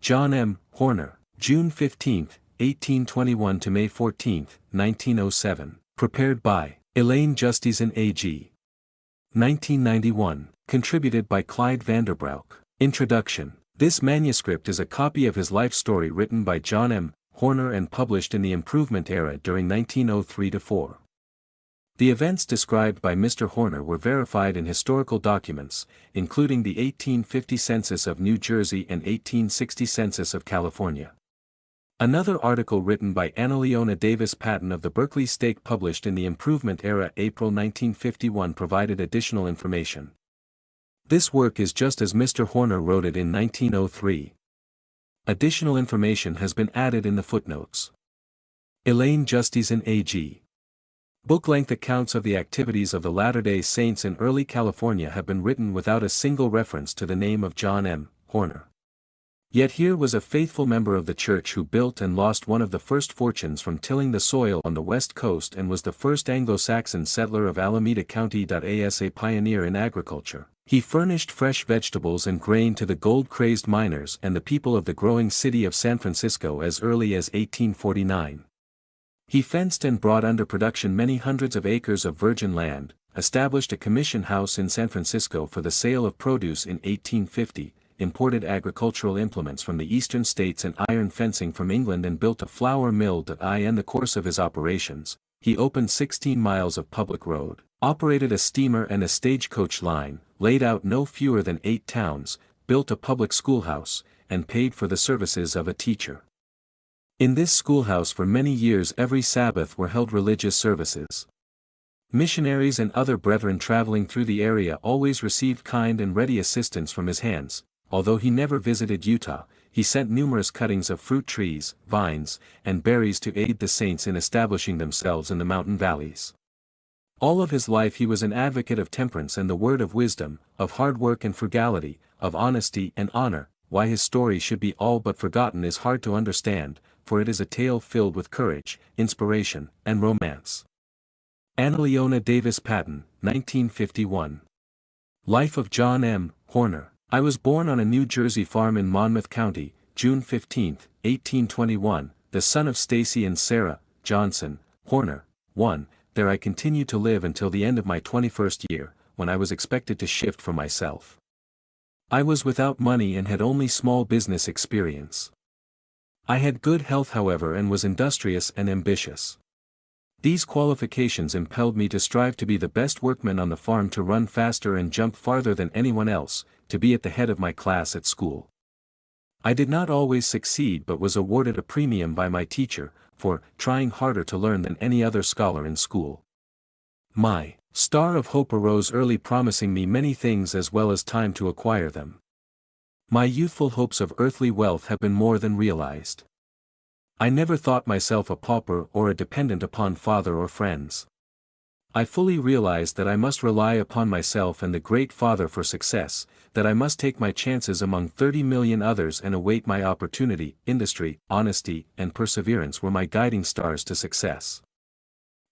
John M. Horner, June 15, 1821 to May 14, 1907. Prepared by Elaine Justisen A.G. 1991. Contributed by Clyde Vanderbroek. Introduction. This manuscript is a copy of his life story written by John M. Horner and published in the Improvement era during 1903–4. The events described by Mr. Horner were verified in historical documents, including the 1850 census of New Jersey and 1860 census of California. Another article written by Annaleona Davis Patton of the Berkeley Stake published in the Improvement era April 1951 provided additional information. This work is just as Mr. Horner wrote it in 1903. Additional information has been added in the footnotes. Elaine Justisen A.G. Book-length accounts of the activities of the Latter-day Saints in early California have been written without a single reference to the name of John M. Horner. Yet here was a faithful member of the church who built and lost one of the first fortunes from tilling the soil on the west coast and was the first Anglo-Saxon settler of Alameda County. As a pioneer in agriculture, he furnished fresh vegetables and grain to the gold-crazed miners and the people of the growing city of San Francisco as early as 1849. He fenced and brought under production many hundreds of acres of virgin land, established a commission house in San Francisco for the sale of produce in 1850, imported agricultural implements from the eastern states and iron fencing from England and built a flour mill. In the course of his operations, he opened 16 miles of public road, operated a steamer and a stagecoach line, laid out no fewer than 8 towns, built a public schoolhouse, and paid for the services of a teacher. In this schoolhouse for many years every Sabbath were held religious services. Missionaries and other brethren traveling through the area always received kind and ready assistance from his hands. Although he never visited Utah, he sent numerous cuttings of fruit trees, vines, and berries to aid the saints in establishing themselves in the mountain valleys. All of his life he was an advocate of temperance and the word of wisdom, of hard work and frugality, of honesty and honor. Why his story should be all but forgotten is hard to understand, for it is a tale filled with courage, inspiration, and romance. Annaleona Davis Patton, 1951. Life of John M. Horner. I was born on a New Jersey farm in Monmouth County, June 15, 1821, the son of Stacy and Sarah Johnson Horner. 1. There I continued to live until the end of my 21st year, when I was expected to shift for myself. I was without money and had only small business experience. I had good health however and was industrious and ambitious. These qualifications impelled me to strive to be the best workman on the farm, to run faster and jump farther than anyone else, to be at the head of my class at school. I did not always succeed but was awarded a premium by my teacher, for trying harder to learn than any other scholar in school. My star of hope arose early, promising me many things as well as time to acquire them. My youthful hopes of earthly wealth have been more than realized. I never thought myself a pauper or a dependent upon father or friends. I fully realized that I must rely upon myself and the Great Father for success, that I must take my chances among 30 million others and await my opportunity. Industry, honesty, and perseverance were my guiding stars to success.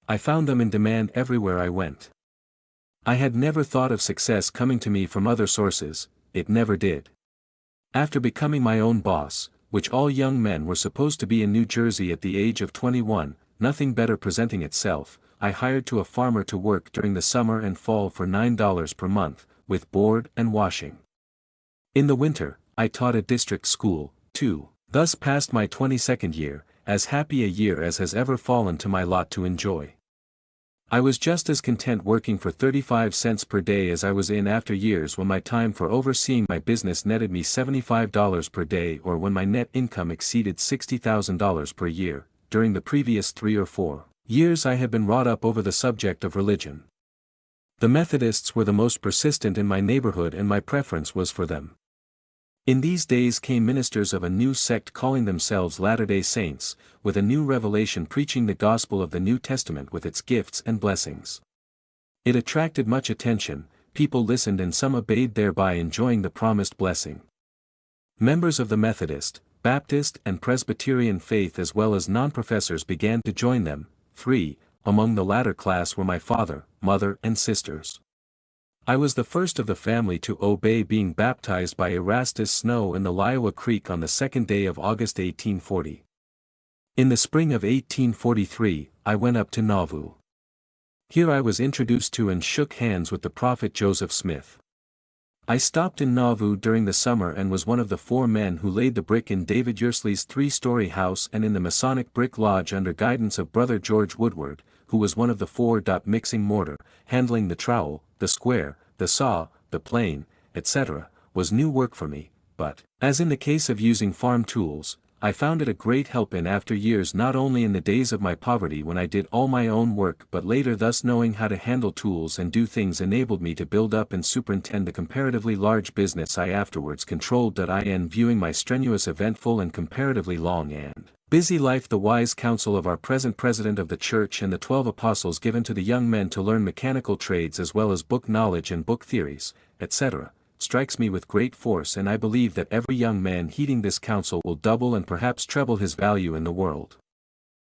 I found them in demand everywhere I went. I had never thought of success coming to me from other sources, it never did. After becoming my own boss, which all young men were supposed to be in New Jersey at the age of 21, nothing better presenting itself, I hired to a farmer to work during the summer and fall for $9 per month, with board and washing. In the winter, I taught a district school, too. Thus passed my 22nd year, as happy a year as has ever fallen to my lot to enjoy. I was just as content working for 35 cents per day as I was in after years when my time for overseeing my business netted me $75 per day, or when my net income exceeded $60,000 per year. During the previous 3 or 4 years I had been wrought up over the subject of religion. The Methodists were the most persistent in my neighborhood and my preference was for them. In these days came ministers of a new sect calling themselves Latter-day Saints, with a new revelation preaching the gospel of the New Testament with its gifts and blessings. It attracted much attention, people listened and some obeyed, thereby enjoying the promised blessing. Members of the Methodist, Baptist and Presbyterian faith as well as non-professors began to join them. 3. Among the latter class were my father, mother and sisters. I was the first of the family to obey, being baptized by Erastus Snow in the Liowa Creek on the 2nd day of August 1840. In the spring of 1843, I went up to Nauvoo. Here I was introduced to and shook hands with the prophet Joseph Smith. I stopped in Nauvoo during the summer and was one of the 4 men who laid the brick in David Yersley's 3-story house and in the Masonic Brick Lodge under guidance of Brother George Woodward, who was one of the 4. Mixing mortar, handling the trowel, the square, the saw, the plane, etc., was new work for me, but, as in the case of using farm tools, I found it a great help in after years, not only in the days of my poverty when I did all my own work, but later. Thus knowing how to handle tools and do things enabled me to build up and superintend the comparatively large business I afterwards controlled. In viewing my strenuous, eventful and comparatively long and busy life, the wise counsel of our present President of the Church and the 12 Apostles given to the young men to learn mechanical trades as well as book knowledge and book theories, etc., strikes me with great force, and I believe that every young man heeding this counsel will double and perhaps treble his value in the world.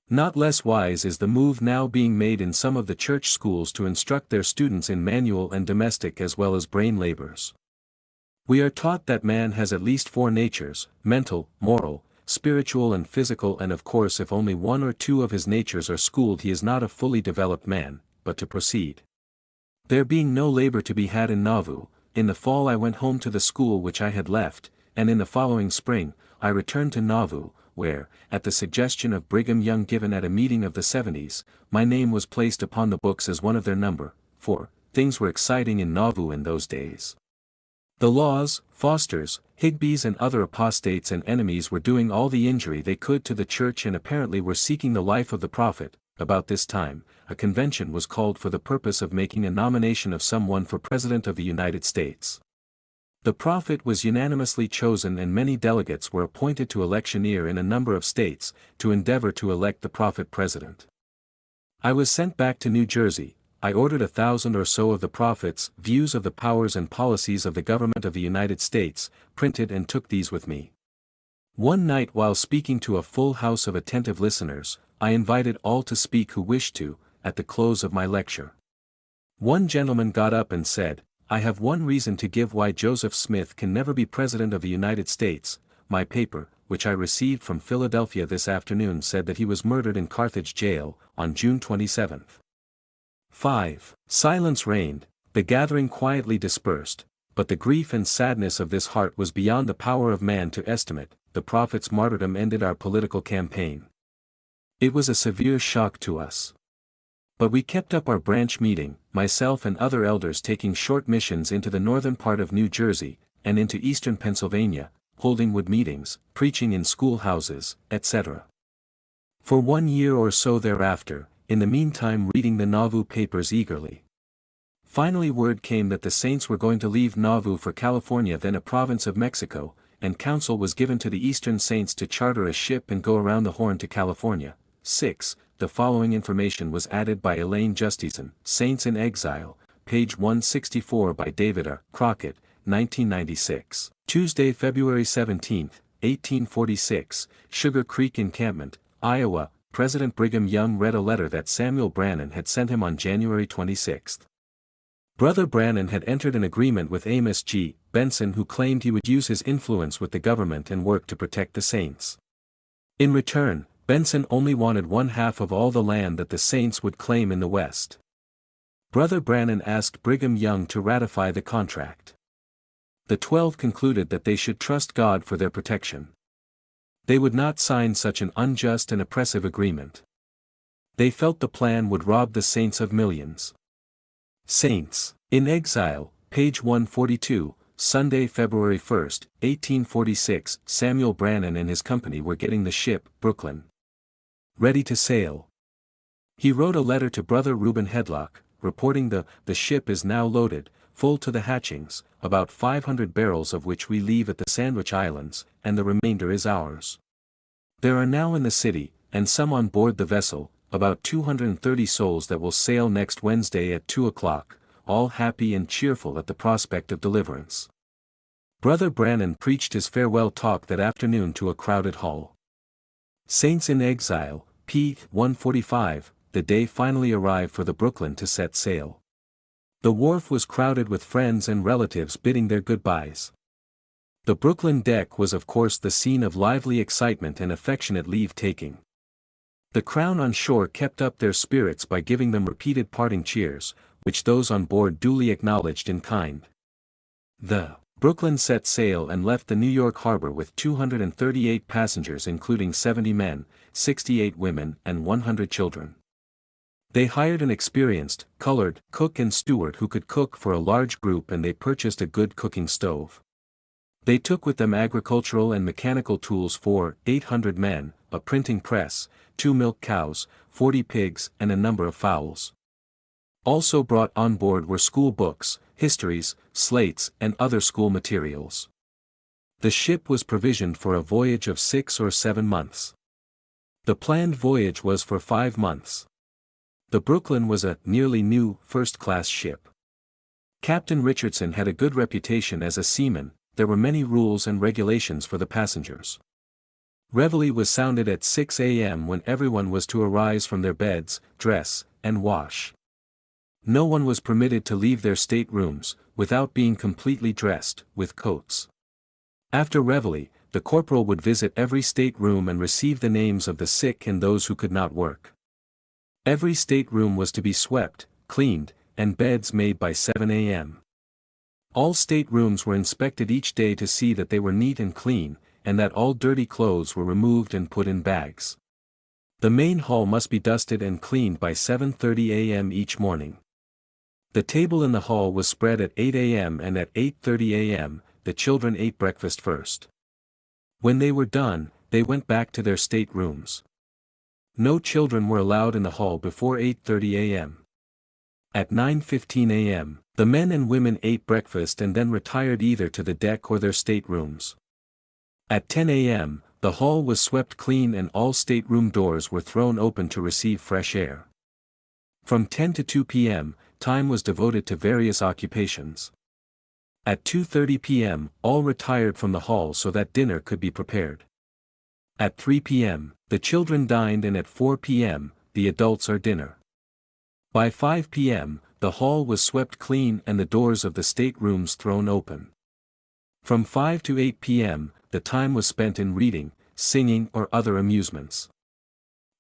Not less wise is the move now being made in some of the church schools to instruct their students in manual and domestic as well as brain labors. We are taught that man has at least 4 natures: mental, moral, spiritual and physical, and of course if only 1 or 2 of his natures are schooled he is not a fully developed man. But to proceed. There being no labor to be had in Nauvoo, in the fall I went home to the school which I had left, and in the following spring, I returned to Nauvoo, where, at the suggestion of Brigham Young given at a meeting of the 70s, my name was placed upon the books as one of their number, for things were exciting in Nauvoo in those days. The Laws, Fosters, Higbees and other apostates and enemies were doing all the injury they could to the church and apparently were seeking the life of the prophet. About this time, a convention was called for the purpose of making a nomination of someone for President of the United States. The prophet was unanimously chosen and many delegates were appointed to electioneer in a number of states, to endeavor to elect the prophet president. I was sent back to New Jersey. I ordered 1,000 or so of the prophet's views of the powers and policies of the government of the United States, printed, and took these with me. One night while speaking to a full house of attentive listeners, I invited all to speak who wished to, at the close of my lecture. One gentleman got up and said, "I have one reason to give why Joseph Smith can never be President of the United States. My paper, which I received from Philadelphia this afternoon, said that he was murdered in Carthage jail, on June 27. 5. Silence reigned, the gathering quietly dispersed, but the grief and sadness of this heart was beyond the power of man to estimate. The prophet's martyrdom ended our political campaign. It was a severe shock to us. But we kept up our branch meeting, myself and other elders taking short missions into the northern part of New Jersey, and into eastern Pennsylvania, holding wood meetings, preaching in schoolhouses, etc. For 1 year or so thereafter, in the meantime reading the Nauvoo papers eagerly. Finally word came that the saints were going to leave Nauvoo for California, then a province of Mexico, and counsel was given to the eastern saints to charter a ship and go around the Horn to California. 6. The following information was added by Elaine Justison, Saints in Exile, page 164 by David R. Crockett, 1996. Tuesday, February 17, 1846, Sugar Creek Encampment, Iowa. President Brigham Young read a letter that Samuel Brannan had sent him on January 26. Brother Brannan had entered an agreement with Amos G. Benson, who claimed he would use his influence with the government and work to protect the saints. In return, Benson only wanted 1/2 of all the land that the saints would claim in the West. Brother Brannan asked Brigham Young to ratify the contract. The 12 concluded that they should trust God for their protection. They would not sign such an unjust and oppressive agreement. They felt the plan would rob the saints of millions. Saints in Exile, page 142, Sunday, February 1, 1846, Samuel Brannan and his company were getting the ship, Brooklyn, ready to sail. He wrote a letter to Brother Reuben Hedlock, reporting the ship is now loaded, full to the hatchings, about 500 barrels of which we leave at the Sandwich Islands, and the remainder is ours. There are now in the city, and some on board the vessel, about 230 souls that will sail next Wednesday at 2 o'clock, all happy and cheerful at the prospect of deliverance. Brother Brannan preached his farewell talk that afternoon to a crowded hall. Saints in Exile, p. 145, the day finally arrived for the Brooklyn to set sail. The wharf was crowded with friends and relatives bidding their goodbyes. The Brooklyn deck was of course the scene of lively excitement and affectionate leave-taking. The Crown on shore kept up their spirits by giving them repeated parting cheers, which those on board duly acknowledged in kind. The Brooklyn set sail and left the New York harbor with 238 passengers including 70 men, 68 women and 100 children. They hired an experienced, colored, cook and steward who could cook for a large group, and they purchased a good cooking stove. They took with them agricultural and mechanical tools for 800 men, a printing press, 2 milk cows, 40 pigs and a number of fowls. Also brought on board were school books, histories, slates and other school materials. The ship was provisioned for a voyage of 6 or 7 months. The planned voyage was for 5 months. The Brooklyn was a nearly new, first-class ship. Captain Richardson had a good reputation as a seaman. There were many rules and regulations for the passengers. Reveille was sounded at 6 a.m. when everyone was to arise from their beds, dress, and wash. No one was permitted to leave their staterooms, without being completely dressed, with coats. After Reveille, the corporal would visit every stateroom and receive the names of the sick and those who could not work. Every stateroom was to be swept, cleaned, and beds made by 7 a.m. All staterooms were inspected each day to see that they were neat and clean, and that all dirty clothes were removed and put in bags. The main hall must be dusted and cleaned by 7:30 a.m. each morning. The table in the hall was spread at 8 a.m. and at 8:30 a.m., the children ate breakfast first. When they were done, they went back to their staterooms. No children were allowed in the hall before 8:30 a.m. At 9:15 a.m., the men and women ate breakfast and then retired either to the deck or their staterooms. At 10 a.m., the hall was swept clean and all stateroom doors were thrown open to receive fresh air. From 10 to 2 p.m., time was devoted to various occupations. At 2:30 p.m., all retired from the hall so that dinner could be prepared. At 3 p.m., the children dined, and at 4 p.m., the adults are dinner. By 5 p.m., the hall was swept clean and the doors of the staterooms thrown open. From 5 to 8 p.m., the time was spent in reading, singing or other amusements.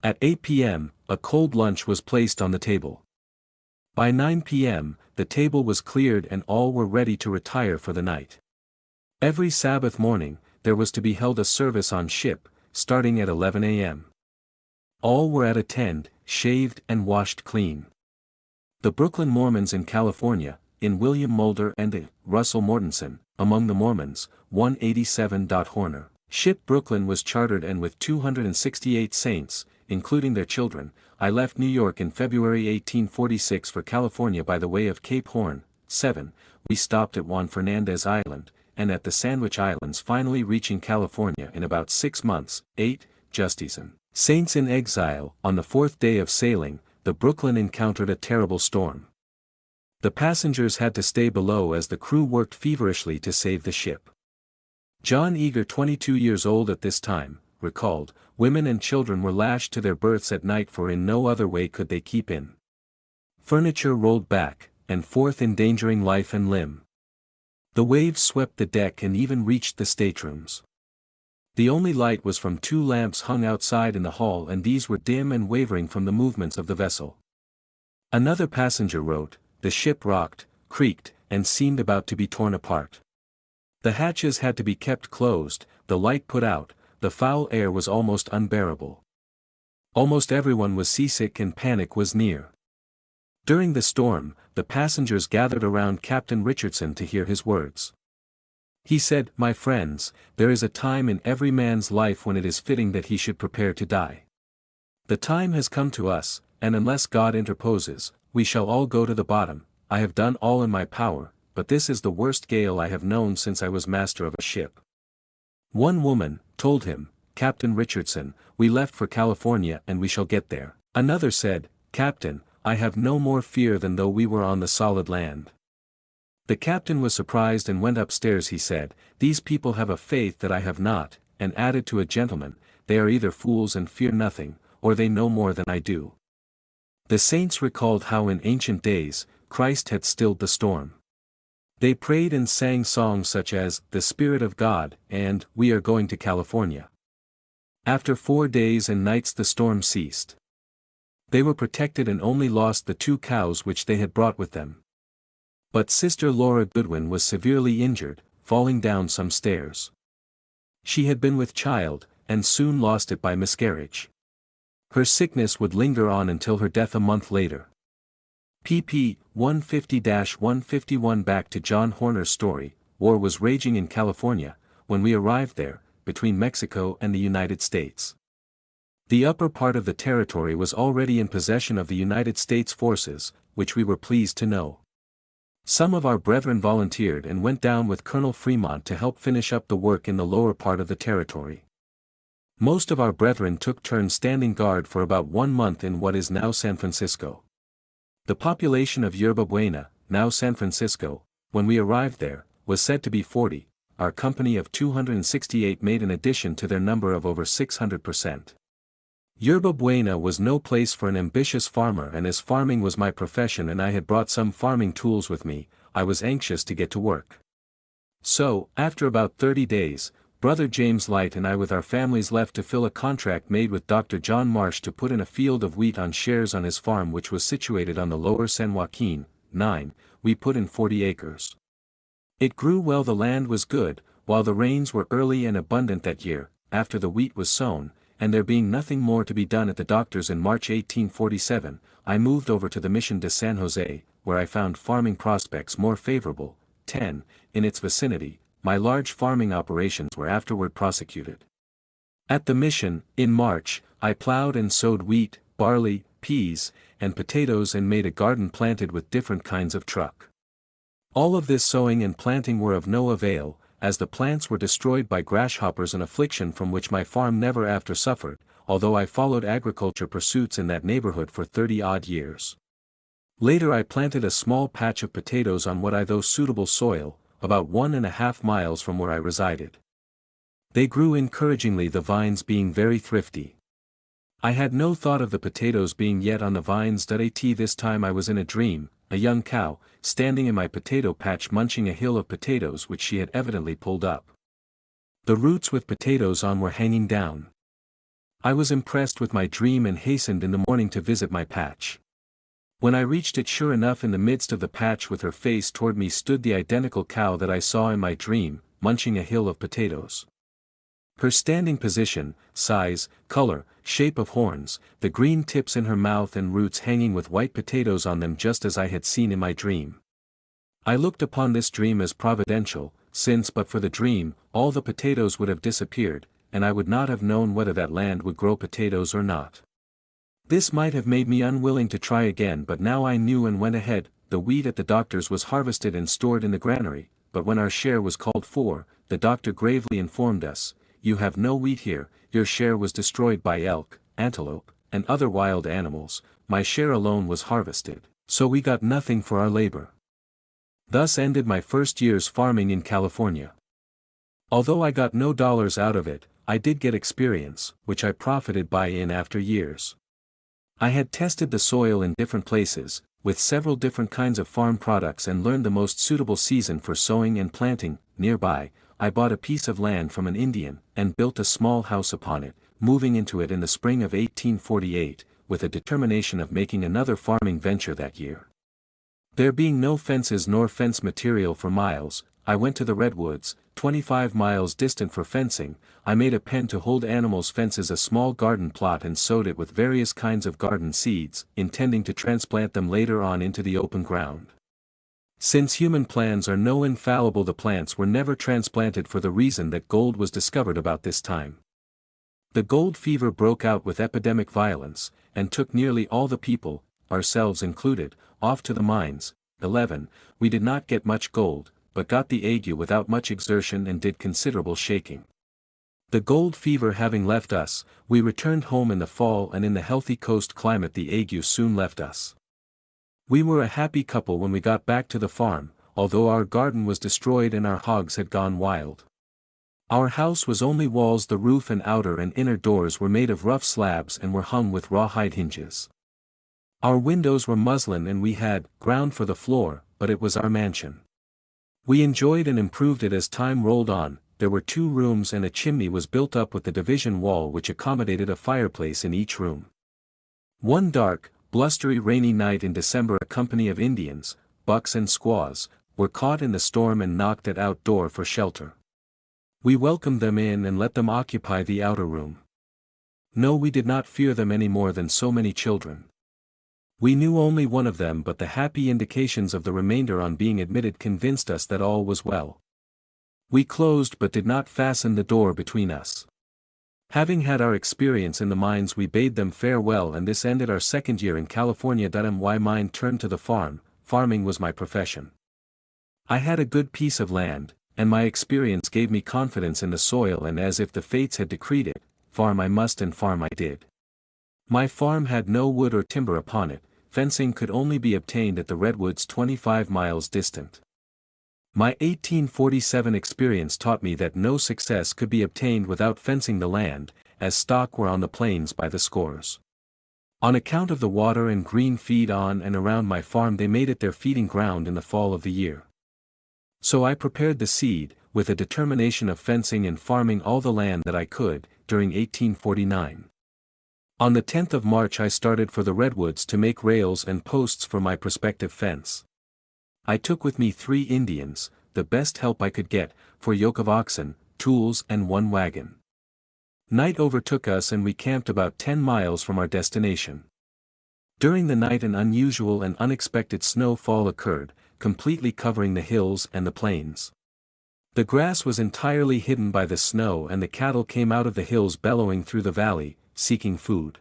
At 8 p.m., a cold lunch was placed on the table. By 9 p.m., the table was cleared and all were ready to retire for the night. Every Sabbath morning, there was to be held a service on ship, starting at 11 a.m. All were at attend, shaved and washed clean. The Brooklyn Mormons in California, in William Mulder and Russell Mortensen, among the Mormons, 187. Horner. Ship Brooklyn was chartered, and with 268 saints, including their children, I left New York in February 1846 for California by the way of Cape Horn. 7. We stopped at Juan Fernandez Island, and at the Sandwich Islands, finally reaching California in about 6 months. 8. Justice and Saints in exile. On the 4th day of sailing, the Brooklyn encountered a terrible storm. The passengers had to stay below as the crew worked feverishly to save the ship. John Eager, 22 years old at this time, recalled, women and children were lashed to their berths at night, for in no other way could they keep in. Furniture rolled back and forth, endangering life and limb. The waves swept the deck and even reached the staterooms. The only light was from 2 lamps hung outside in the hall, and these were dim and wavering from the movements of the vessel. Another passenger wrote, the ship rocked, creaked, and seemed about to be torn apart. The hatches had to be kept closed, the light put out, the foul air was almost unbearable. Almost everyone was seasick and panic was near. During the storm, the passengers gathered around Captain Richardson to hear his words. He said, my friends, there is a time in every man's life when it is fitting that he should prepare to die. The time has come to us, and unless God interposes, we shall all go to the bottom. I have done all in my power, but this is the worst gale I have known since I was master of a ship. One woman told him, Captain Richardson, we left for California and we shall get there. Another said, Captain, I have no more fear than though we were on the solid land. The captain was surprised and went upstairs. He said, these people have a faith that I have not, and added to a gentleman, they are either fools and fear nothing, or they know more than I do. The saints recalled how in ancient days, Christ had stilled the storm. They prayed and sang songs such as, "The Spirit of God," and, "We are going to California." After 4 days and nights the storm ceased. They were protected and only lost the 2 cows which they had brought with them. But Sister Laura Goodwin was severely injured, falling down some stairs. She had been with child, and soon lost it by miscarriage. Her sickness would linger on until her death a month later. pp. 150-151. Back to John Horner's story. War was raging in California, when we arrived there, between Mexico and the United States. The upper part of the territory was already in possession of the United States forces, which we were pleased to know. Some of our brethren volunteered and went down with Colonel Fremont to help finish up the work in the lower part of the territory. Most of our brethren took turns standing guard for about 1 month in what is now San Francisco. The population of Yerba Buena, now San Francisco, when we arrived there, was said to be 40. Our company of 268 made an addition to their number of over 600%. Yerba Buena was no place for an ambitious farmer, and as farming was my profession and I had brought some farming tools with me, I was anxious to get to work. So, after about 30 days, Brother James Light and I with our families left to fill a contract made with Dr. John Marsh to put in a field of wheat on shares on his farm which was situated on the lower San Joaquin. We put in 40 acres. It grew well, the land was good, while the rains were early and abundant that year, after the wheat was sown, and there being nothing more to be done at the doctor's in March 1847, I moved over to the Mission de San Jose, where I found farming prospects more favorable. In its vicinity, my large farming operations were afterward prosecuted. At the Mission, in March, I plowed and sowed wheat, barley, peas, and potatoes and made a garden planted with different kinds of truck. All of this sowing and planting were of no avail, as the plants were destroyed by grasshoppers, an affliction from which my farm never after suffered, although I followed agriculture pursuits in that neighborhood for 30-odd years. Later I planted a small patch of potatoes on what I thought suitable soil, about 1.5 miles from where I resided. They grew encouragingly, the vines being very thrifty. I had no thought of the potatoes being yet on the vines. This time I was in a dream, a young cow, standing in my potato patch munching a hill of potatoes which she had evidently pulled up. The roots with potatoes on were hanging down. I was impressed with my dream and hastened in the morning to visit my patch. When I reached it, sure enough, in the midst of the patch with her face toward me stood the identical cow that I saw in my dream, munching a hill of potatoes. Her standing position, size, color, shape of horns, the green tips in her mouth and roots hanging with white potatoes on them just as I had seen in my dream. I looked upon this dream as providential, since but for the dream, all the potatoes would have disappeared, and I would not have known whether that land would grow potatoes or not. This might have made me unwilling to try again, but now I knew and went ahead. The wheat at the doctor's was harvested and stored in the granary, but when our share was called for, the doctor gravely informed us, "You have no wheat here, your share was destroyed by elk, antelope, and other wild animals, my share alone was harvested, so we got nothing for our labor." Thus ended my first year's farming in California. Although I got no dollars out of it, I did get experience, which I profited by in after years. I had tested the soil in different places, with several different kinds of farm products, and learned the most suitable season for sowing and planting. Nearby, I bought a piece of land from an Indian, and built a small house upon it, moving into it in the spring of 1848, with a determination of making another farming venture that year. There being no fences nor fence material for miles, I went to the Redwoods, 25 miles distant, for fencing. I made a pen to hold animals, fences, a small garden plot, and sowed it with various kinds of garden seeds, intending to transplant them later on into the open ground. Since human plans are no infallible, the plants were never transplanted for the reason that gold was discovered about this time. The gold fever broke out with epidemic violence, and took nearly all the people, ourselves included, off to the mines. 11. We did not get much gold, but got the ague without much exertion and did considerable shaking. The gold fever having left us, we returned home in the fall, and in the healthy coast climate the ague soon left us. We were a happy couple when we got back to the farm, although our garden was destroyed and our hogs had gone wild. Our house was only walls, the roof and outer and inner doors were made of rough slabs and were hung with rawhide hinges. Our windows were muslin and we had ground for the floor, but it was our mansion. We enjoyed and improved it as time rolled on. There were 2 rooms and a chimney was built up with the division wall which accommodated a fireplace in each room. One dark, blustery rainy night in December a company of Indians, bucks and squaws, were caught in the storm and knocked at outdoor for shelter. We welcomed them in and let them occupy the outer room. No, we did not fear them any more than so many children. We knew only one of them, but the happy indications of the remainder on being admitted convinced us that all was well. We closed but did not fasten the door between us. Having had our experience in the mines, we bade them farewell, and this ended our second year in California. My mind turned to the farm. Farming was my profession. I had a good piece of land, and my experience gave me confidence in the soil, and as if the fates had decreed it, farm I must and farm I did. My farm had no wood or timber upon it. Fencing could only be obtained at the redwoods 25 miles distant. My 1847 experience taught me that no success could be obtained without fencing the land, as stock were on the plains by the scores. On account of the water and green feed on and around my farm, they made it their feeding ground in the fall of the year. So I prepared the seed, with a determination of fencing and farming all the land that I could, during 1849. On the 10th of March I started for the redwoods to make rails and posts for my prospective fence. I took with me 3 Indians, the best help I could get, for yoke of oxen, tools and 1 wagon. Night overtook us and we camped about 10 miles from our destination. During the night an unusual and unexpected snowfall occurred, completely covering the hills and the plains. The grass was entirely hidden by the snow and the cattle came out of the hills bellowing through the valley, seeking food.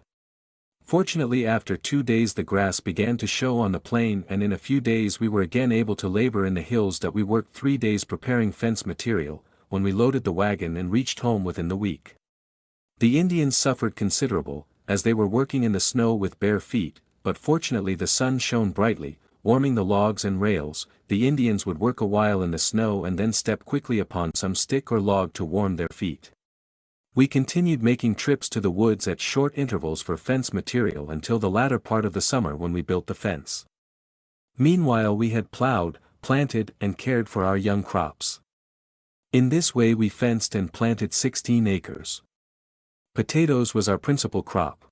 Fortunately, after 2 days the grass began to show on the plain, and in a few days we were again able to labor in the hills. That we worked 3 days preparing fence material, when we loaded the wagon and reached home within the week. The Indians suffered considerable, as they were working in the snow with bare feet, but fortunately the sun shone brightly, warming the logs and rails. The Indians would work a while in the snow and then step quickly upon some stick or log to warm their feet. We continued making trips to the woods at short intervals for fence material until the latter part of the summer, when we built the fence. Meanwhile we had plowed, planted and cared for our young crops. In this way we fenced and planted 16 acres. Potatoes was our principal crop.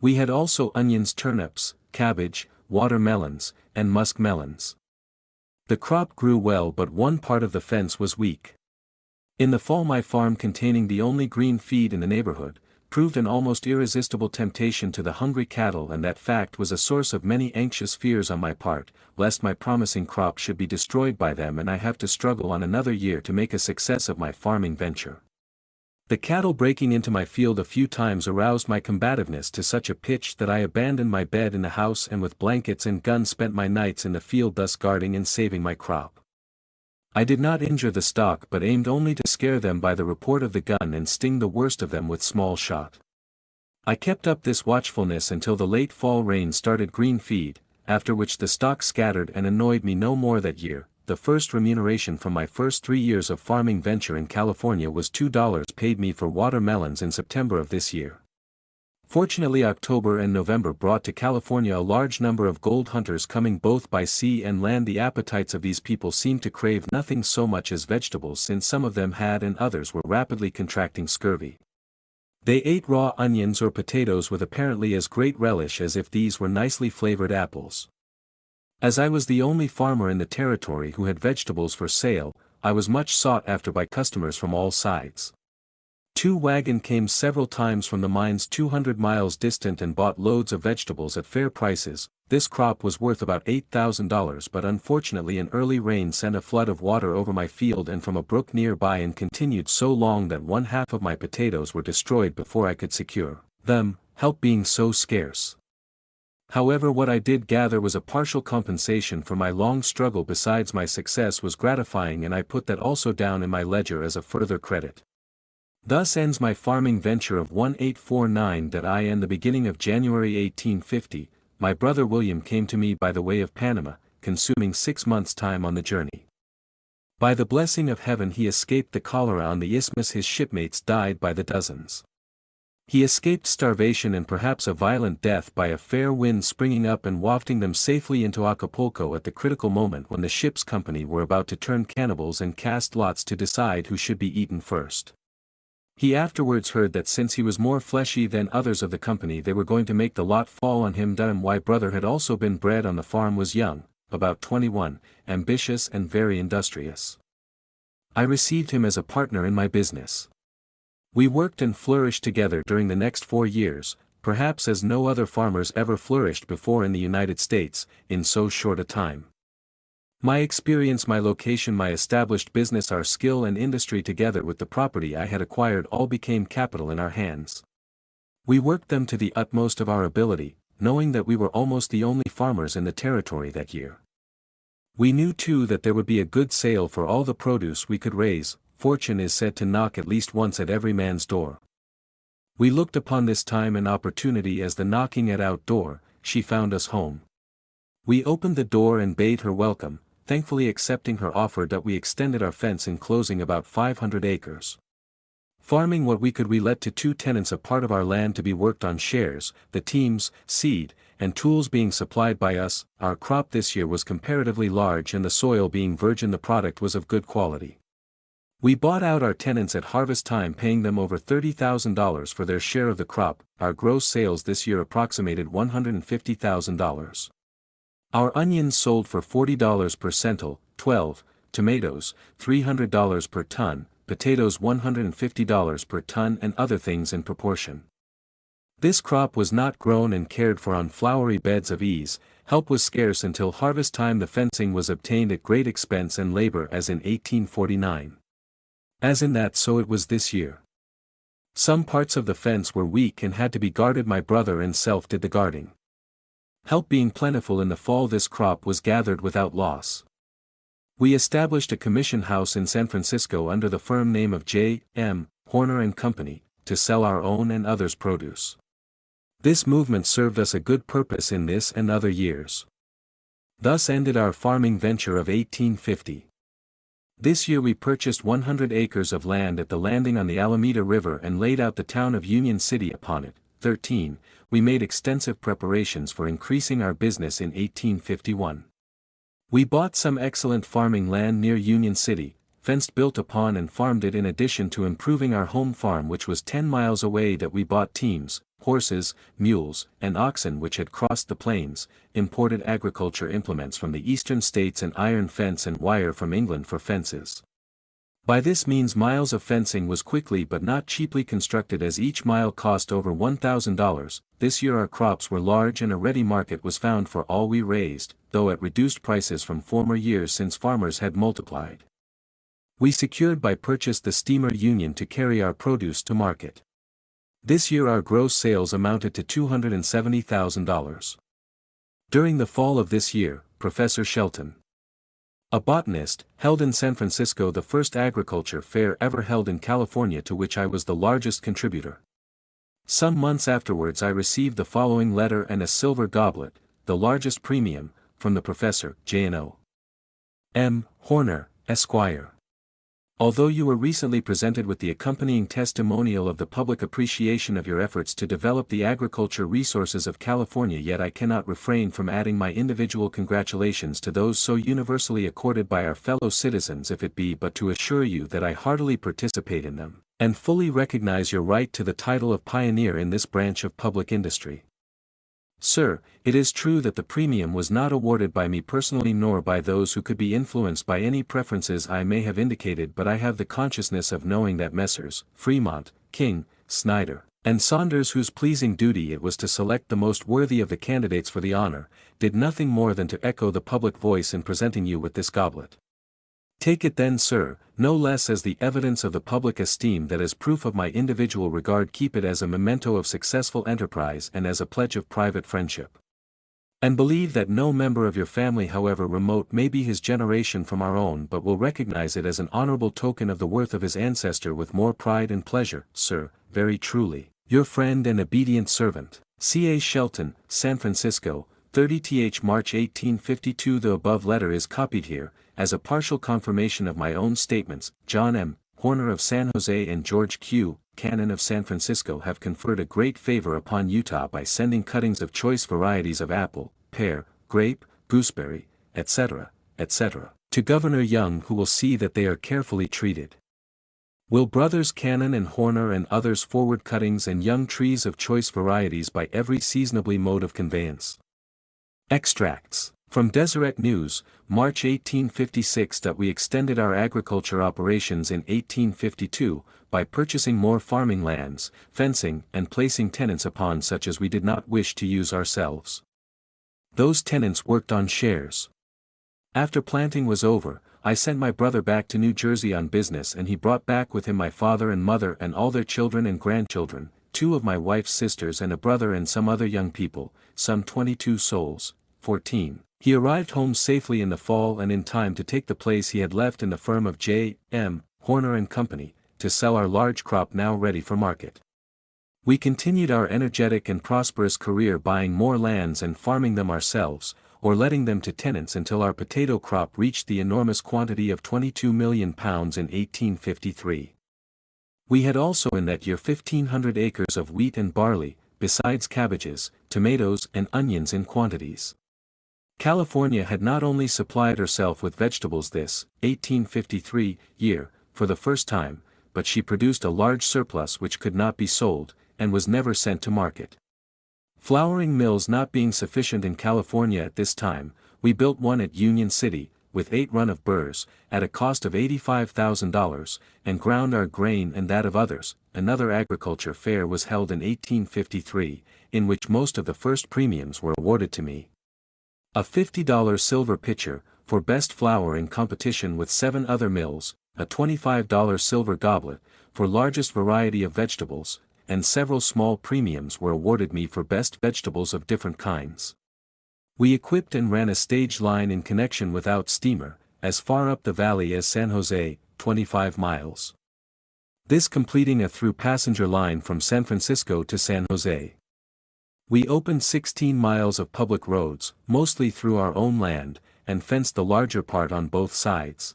We had also onions, turnips, cabbage, watermelons, and muskmelons. The crop grew well, but one part of the fence was weak. In the fall my farm, containing the only green feed in the neighborhood, proved an almost irresistible temptation to the hungry cattle, and that fact was a source of many anxious fears on my part, lest my promising crop should be destroyed by them and I have to struggle on another year to make a success of my farming venture. The cattle breaking into my field a few times aroused my combativeness to such a pitch that I abandoned my bed in the house and with blankets and gun spent my nights in the field, thus guarding and saving my crop. I did not injure the stock, but aimed only to scare them by the report of the gun and sting the worst of them with small shot. I kept up this watchfulness until the late fall rain started green feed, after which the stock scattered and annoyed me no more that year. The first remuneration from my first 3 years of farming venture in California was $2 paid me for watermelons in September of this year. Fortunately, October and November brought to California a large number of gold hunters coming both by sea and land. The appetites of these people seemed to crave nothing so much as vegetables, since some of them had and others were rapidly contracting scurvy. They ate raw onions or potatoes with apparently as great relish as if these were nicely flavored apples. As I was the only farmer in the territory who had vegetables for sale, I was much sought after by customers from all sides. 2 wagons came several times from the mines 200 miles distant and bought loads of vegetables at fair prices. This crop was worth about $8,000, but unfortunately an early rain sent a flood of water over my field and from a brook nearby, and continued so long that 1/2 of my potatoes were destroyed before I could secure them, help being so scarce. However, what I did gather was a partial compensation for my long struggle. Besides, my success was gratifying, and I put that also down in my ledger as a further credit. Thus ends my farming venture of 1849. And the beginning of January 1850, my brother William came to me by the way of Panama, consuming 6 months' time on the journey. By the blessing of heaven he escaped the cholera on the isthmus. His shipmates died by the dozens. He escaped starvation and perhaps a violent death by a fair wind springing up and wafting them safely into Acapulco at the critical moment when the ship's company were about to turn cannibals and cast lots to decide who should be eaten first. He afterwards heard that since he was more fleshy than others of the company they were going to make the lot fall on him. My brother had also been bred on the farm, was young, about 21, ambitious and very industrious. I received him as a partner in my business. We worked and flourished together during the next 4 years, perhaps as no other farmers ever flourished before in the United States, in so short a time. My experience, my location, my established business, our skill and industry together with the property I had acquired all became capital in our hands. We worked them to the utmost of our ability, knowing that we were almost the only farmers in the territory that year. We knew too that there would be a good sale for all the produce we could raise. Fortune is said to knock at least once at every man's door. We looked upon this time and opportunity as the knocking at our door. She found us home. We opened the door and bade her welcome, thankfully accepting her offer that we extended our fence enclosing about 500 acres. Farming what we could we let to 2 tenants a part of our land to be worked on shares, the teams, seed, and tools being supplied by us. Our crop this year was comparatively large and the soil being virgin the product was of good quality. We bought out our tenants at harvest time, paying them over $30,000 for their share of the crop. Our gross sales this year approximated $150,000. Our onions sold for $40 per centile, 12, tomatoes, $300 per ton, potatoes $150 per ton, and other things in proportion. This crop was not grown and cared for on flowery beds of ease. Help was scarce until harvest time. The fencing was obtained at great expense and labor as in 1849. As in that, so it was this year. Some parts of the fence were weak and had to be guarded. My brother and self did the guarding. Help being plentiful in the fall, this crop was gathered without loss. We established a commission house in San Francisco under the firm name of J. M. Horner & Company, to sell our own and others' produce. This movement served us a good purpose in this and other years. Thus ended our farming venture of 1850. This year we purchased 100 acres of land at the landing on the Alameda River and laid out the town of Union City upon it. 13. We made extensive preparations for increasing our business in 1851. We bought some excellent farming land near Union City, fenced, built upon and farmed it in addition to improving our home farm which was 10 miles away. That we bought teams, horses, mules, and oxen which had crossed the plains, imported agriculture implements from the eastern states and iron fence and wire from England for fences. By this means miles of fencing was quickly but not cheaply constructed, as each mile cost over $1,000. This year our crops were large and a ready market was found for all we raised, though at reduced prices from former years since farmers had multiplied. We secured by purchase the steamer Union to carry our produce to market. This year our gross sales amounted to $270,000. During the fall of this year, Professor Shelton, a botanist, held in San Francisco the first agriculture fair ever held in California, to which I was the largest contributor. Some months afterwards I received the following letter and a silver goblet, the largest premium, from the professor, J.N.O. M. Horner, Esquire. Although you were recently presented with the accompanying testimonial of the public appreciation of your efforts to develop the agriculture resources of California, yet I cannot refrain from adding my individual congratulations to those so universally accorded by our fellow citizens, if it be but to assure you that I heartily participate in them, and fully recognize your right to the title of pioneer in this branch of public industry. Sir, it is true that the premium was not awarded by me personally nor by those who could be influenced by any preferences I may have indicated, but I have the consciousness of knowing that Messrs. Fremont, King, Snyder, and Saunders, whose pleasing duty it was to select the most worthy of the candidates for the honor, did nothing more than to echo the public voice in presenting you with this goblet. Take it then, sir, no less as the evidence of the public esteem than as proof of my individual regard. Keep it as a memento of successful enterprise and as a pledge of private friendship. And believe that no member of your family, however remote may be his generation from our own, but will recognize it as an honorable token of the worth of his ancestor with more pride and pleasure. Sir, very truly, your friend and obedient servant, C.A. Shelton, San Francisco, 30th March 1852. The above letter is copied here, as a partial confirmation of my own statements. John M. Horner of San Jose and George Q. Cannon of San Francisco have conferred a great favor upon Utah by sending cuttings of choice varieties of apple, pear, grape, gooseberry, etc., etc., to Governor Young, who will see that they are carefully treated. Will brothers Cannon and Horner and others forward cuttings and young trees of choice varieties by every seasonably mode of conveyance. Extracts from Deseret News, March 1856. That we extended our agriculture operations in 1852, by purchasing more farming lands, fencing and placing tenants upon such as we did not wish to use ourselves. Those tenants worked on shares. After planting was over, I sent my brother back to New Jersey on business, and he brought back with him my father and mother and all their children and grandchildren, 2 of my wife's sisters and a brother and some other young people, some 22 souls, 14. He arrived home safely in the fall and in time to take the place he had left in the firm of J. M. Horner and Company, to sell our large crop now ready for market. We continued our energetic and prosperous career, buying more lands and farming them ourselves, or letting them to tenants, until our potato crop reached the enormous quantity of 22 million pounds in 1853. We had also in that year 1,500 acres of wheat and barley, besides cabbages, tomatoes and onions in quantities. California had not only supplied herself with vegetables this 1853 year, for the first time, but she produced a large surplus which could not be sold, and was never sent to market. Flouring mills not being sufficient in California at this time, we built one at Union City, with 8 run of burrs, at a cost of $85,000, and ground our grain and that of others. Another agriculture fair was held in 1853, in which most of the first premiums were awarded to me. A $50 silver pitcher, for best flour in competition with 7 other mills, a $25 silver goblet, for largest variety of vegetables, and several small premiums were awarded me for best vegetables of different kinds. We equipped and ran a stage line in connection without steamer, as far up the valley as San Jose, 25 miles. This completing a through passenger line from San Francisco to San Jose. We opened 16 miles of public roads, mostly through our own land, and fenced the larger part on both sides.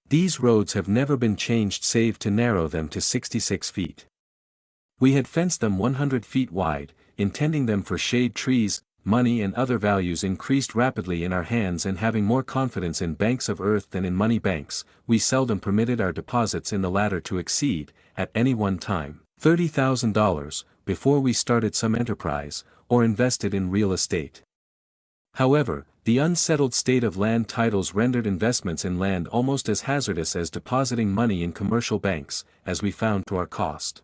These roads have never been changed save to narrow them to 66 feet. We had fenced them 100 feet wide, intending them for shade trees. Money and other values increased rapidly in our hands, and having more confidence in banks of earth than in money banks, we seldom permitted our deposits in the latter to exceed, at any one time, $30,000, before we started some enterprise, or invested in real estate. However, the unsettled state of land titles rendered investments in land almost as hazardous as depositing money in commercial banks, as we found to our cost.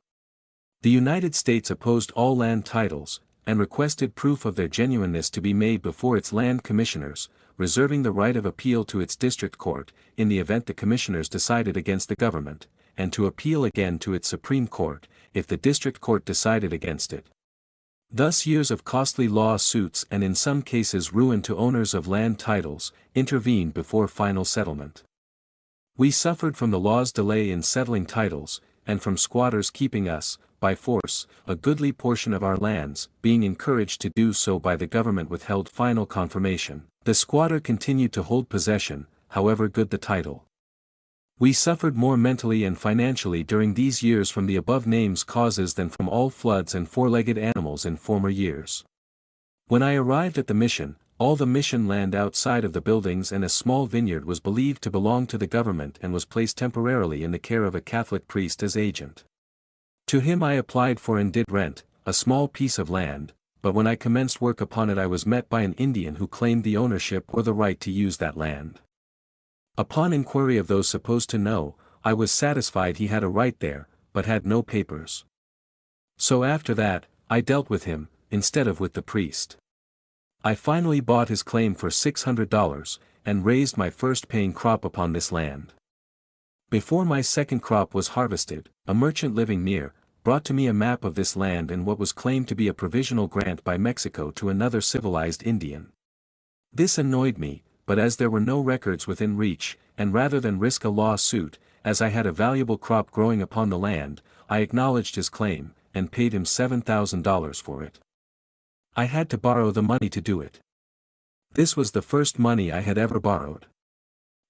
The United States opposed all land titles, and requested proof of their genuineness to be made before its land commissioners, reserving the right of appeal to its district court, in the event the commissioners decided against the government, and to appeal again to its Supreme Court, if the district court decided against it. Thus years of costly lawsuits, and in some cases ruin to owners of land titles, intervened before final settlement. We suffered from the law's delay in settling titles, and from squatters keeping us, by force, a goodly portion of our lands. Being encouraged to do so by the government withheld final confirmation. The squatter continued to hold possession, however good the title. We suffered more mentally and financially during these years from the above names causes than from all floods and four-legged animals in former years. When I arrived at the mission, all the mission land outside of the buildings and a small vineyard was believed to belong to the government and was placed temporarily in the care of a Catholic priest as agent. To him I applied for and did rent a small piece of land, but when I commenced work upon it I was met by an Indian who claimed the ownership or the right to use that land. Upon inquiry of those supposed to know, I was satisfied he had a right there, but had no papers. So after that, I dealt with him, instead of with the priest. I finally bought his claim for $600, and raised my first paying crop upon this land. Before my second crop was harvested, a merchant living near, brought to me a map of this land and what was claimed to be a provisional grant by Mexico to another civilized Indian. This annoyed me, but as there were no records within reach, and rather than risk a lawsuit, as I had a valuable crop growing upon the land, I acknowledged his claim, and paid him $7,000 for it. I had to borrow the money to do it. This was the first money I had ever borrowed.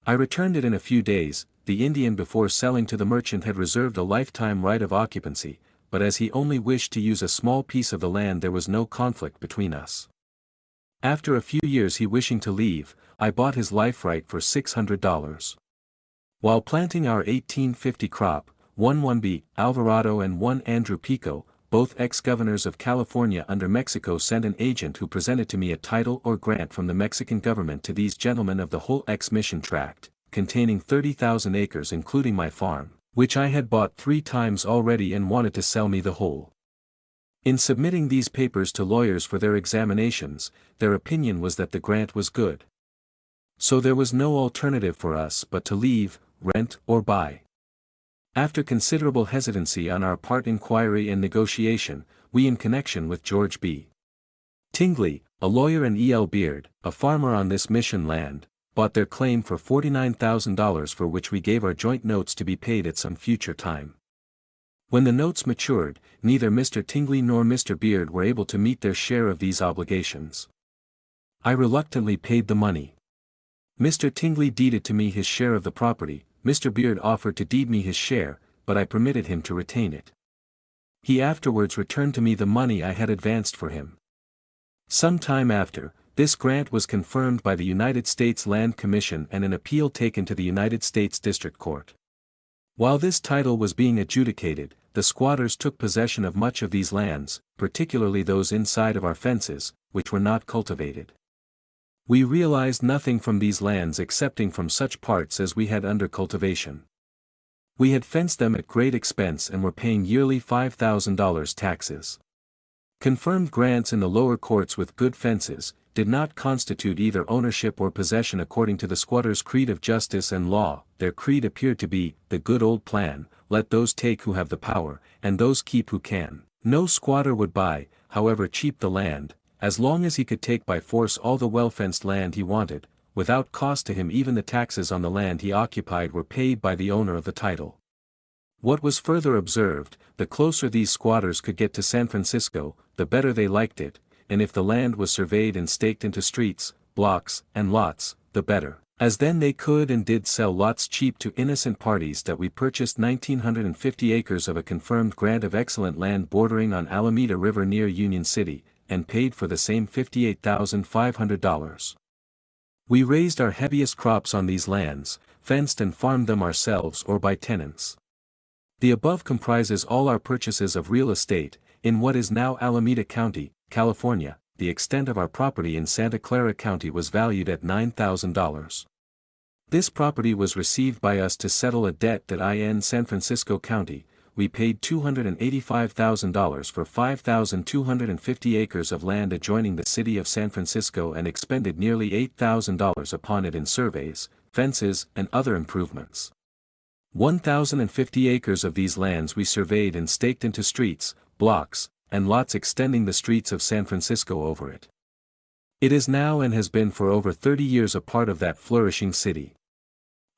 I returned it in a few days, the Indian before selling to the merchant had reserved a lifetime right of occupancy, but as he only wished to use a small piece of the land there was no conflict between us. After a few years he wishing to leave, I bought his life right for $600. While planting our 1850 crop, one 1B, Alvarado and one Andrew Pico, both ex-governors of California under Mexico, sent an agent who presented to me a title or grant from the Mexican government to these gentlemen of the whole ex-mission tract, containing 30,000 acres including my farm, which I had bought 3 times already and wanted to sell me the whole. In submitting these papers to lawyers for their examinations, their opinion was that the grant was good. So there was no alternative for us but to leave, rent or buy. After considerable hesitancy on our part, inquiry and negotiation, we, in connection with George B. Tingley, a lawyer, and E.L. Beard, a farmer on this mission land, bought their claim for $49,000, for which we gave our joint notes to be paid at some future time. When the notes matured, neither Mr. Tingley nor Mr. Beard were able to meet their share of these obligations. I reluctantly paid the money. Mr. Tingley deeded to me his share of the property. Mr. Beard offered to deed me his share, but I permitted him to retain it. He afterwards returned to me the money I had advanced for him. Some time after, this grant was confirmed by the United States Land Commission and an appeal taken to the United States District Court. While this title was being adjudicated, the squatters took possession of much of these lands, particularly those inside of our fences, which were not cultivated. We realized nothing from these lands excepting from such parts as we had under cultivation. We had fenced them at great expense and were paying yearly $5,000 taxes. Confirmed grants in the lower courts with good fences did not constitute either ownership or possession according to the squatters' creed of justice and law. Their creed appeared to be the good old plan: let those take who have the power, and those keep who can. No squatter would buy, however cheap the land, as long as he could take by force all the well-fenced land he wanted, without cost to him. Even the taxes on the land he occupied were paid by the owner of the title. What was further observed, the closer these squatters could get to San Francisco, the better they liked it, and if the land was surveyed and staked into streets, blocks, and lots, the better, as then they could and did sell lots cheap to innocent parties. That we purchased 1,950 acres of a confirmed grant of excellent land bordering on Alameda River near Union City, and paid for the same $58,500. We raised our heaviest crops on these lands, fenced and farmed them ourselves or by tenants. The above comprises all our purchases of real estate, in what is now Alameda County, California. The extent of our property in Santa Clara County was valued at $9,000. This property was received by us to settle a debt that in San Francisco County. We paid $285,000 for 5,250 acres of land adjoining the city of San Francisco and expended nearly $8,000 upon it in surveys, fences, and other improvements. 1,050 acres of these lands we surveyed and staked into streets, blocks, and lots extending the streets of San Francisco over it. It is now and has been for over 30 years a part of that flourishing city.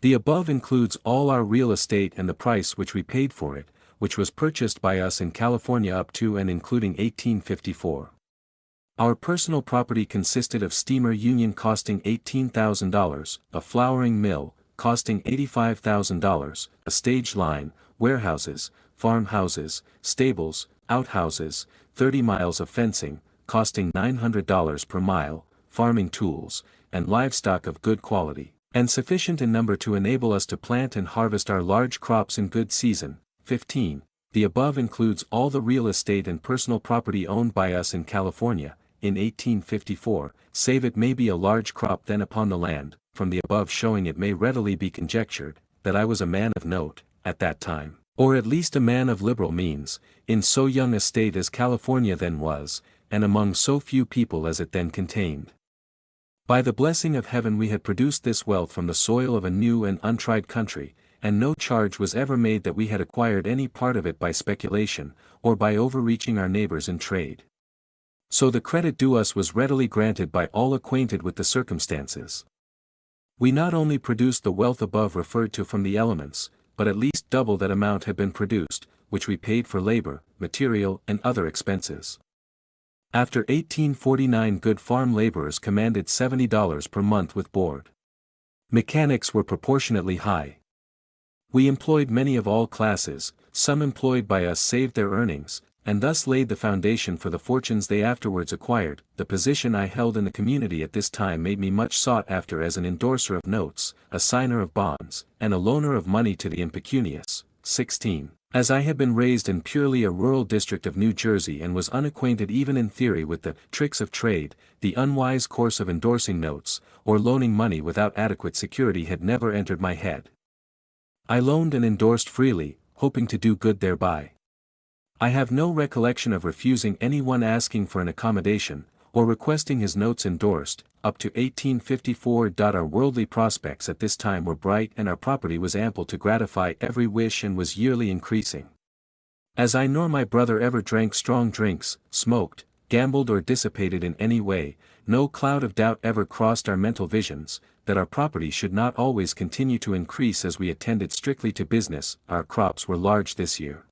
The above includes all our real estate and the price which we paid for it, which was purchased by us in California up to and including 1854. Our personal property consisted of steamer Union costing $18,000, a flouring mill, costing $85,000, a stage line, warehouses, farmhouses, stables, outhouses, 30 miles of fencing, costing $900 per mile, farming tools, and livestock of good quality, and sufficient in number to enable us to plant and harvest our large crops in good season. 15. The above includes all the real estate and personal property owned by us in California, in 1854, save it may be a large crop then upon the land. From the above showing it may readily be conjectured, that I was a man of note, at that time, or at least a man of liberal means, in so young a state as California then was, and among so few people as it then contained. By the blessing of heaven we had produced this wealth from the soil of a new and untried country, and no charge was ever made that we had acquired any part of it by speculation, or by overreaching our neighbors in trade. So the credit due us was readily granted by all acquainted with the circumstances. We not only produced the wealth above referred to from the elements, but at least double that amount had been produced, which we paid for labor, material, and other expenses. After 1849 good farm laborers commanded $70 per month with board. Mechanics were proportionately high. We employed many of all classes, some employed by us saved their earnings, and thus laid the foundation for the fortunes they afterwards acquired. The position I held in the community at this time made me much sought after as an endorser of notes, a signer of bonds, and a loaner of money to the impecunious. 16. As I had been raised in purely a rural district of New Jersey and was unacquainted even in theory with the tricks of trade, the unwise course of endorsing notes, or loaning money without adequate security had never entered my head. I loaned and endorsed freely, hoping to do good thereby. I have no recollection of refusing anyone asking for an accommodation, or requesting his notes endorsed. Up to 1854. Our worldly prospects at this time were bright and our property was ample to gratify every wish and was yearly increasing. As I nor my brother ever drank strong drinks, smoked, gambled or dissipated in any way, no cloud of doubt ever crossed our mental visions, that our property should not always continue to increase as we attended strictly to business. Our crops were large this year.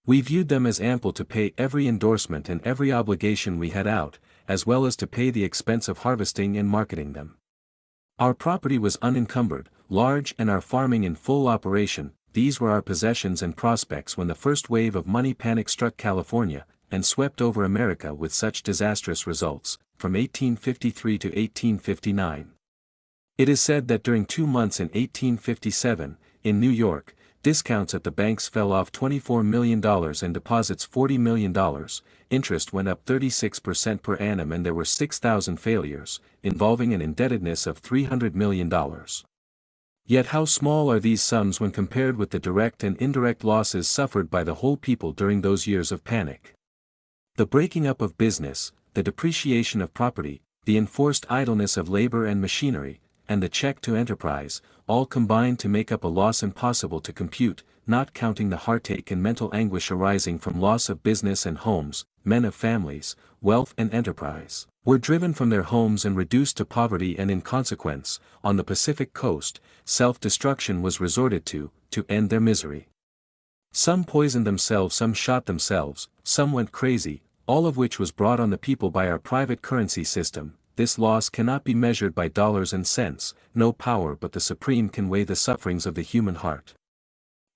We viewed them as ample to pay every endorsement and every obligation we had out, as well as to pay the expense of harvesting and marketing them. Our property was unencumbered, large and our farming in full operation. These were our possessions and prospects when the first wave of money panic struck California, and swept over America with such disastrous results, from 1853 to 1859. It is said that during 2 months in 1857, in New York, discounts at the banks fell off $24 million and deposits $40 million, interest went up 36% per annum and there were 6,000 failures, involving an indebtedness of $300 million. Yet how small are these sums when compared with the direct and indirect losses suffered by the whole people during those years of panic. The breaking up of business, the depreciation of property, the enforced idleness of labor and machinery, and the check to enterprise, all combined to make up a loss impossible to compute, not counting the heartache and mental anguish arising from loss of business and homes. Men of families, wealth and enterprise, were driven from their homes and reduced to poverty, and in consequence, on the Pacific coast, self-destruction was resorted to end their misery. Some poisoned themselves, some shot themselves, some went crazy, all of which was brought on the people by our private currency system. This loss cannot be measured by dollars and cents, no power but the Supreme can weigh the sufferings of the human heart.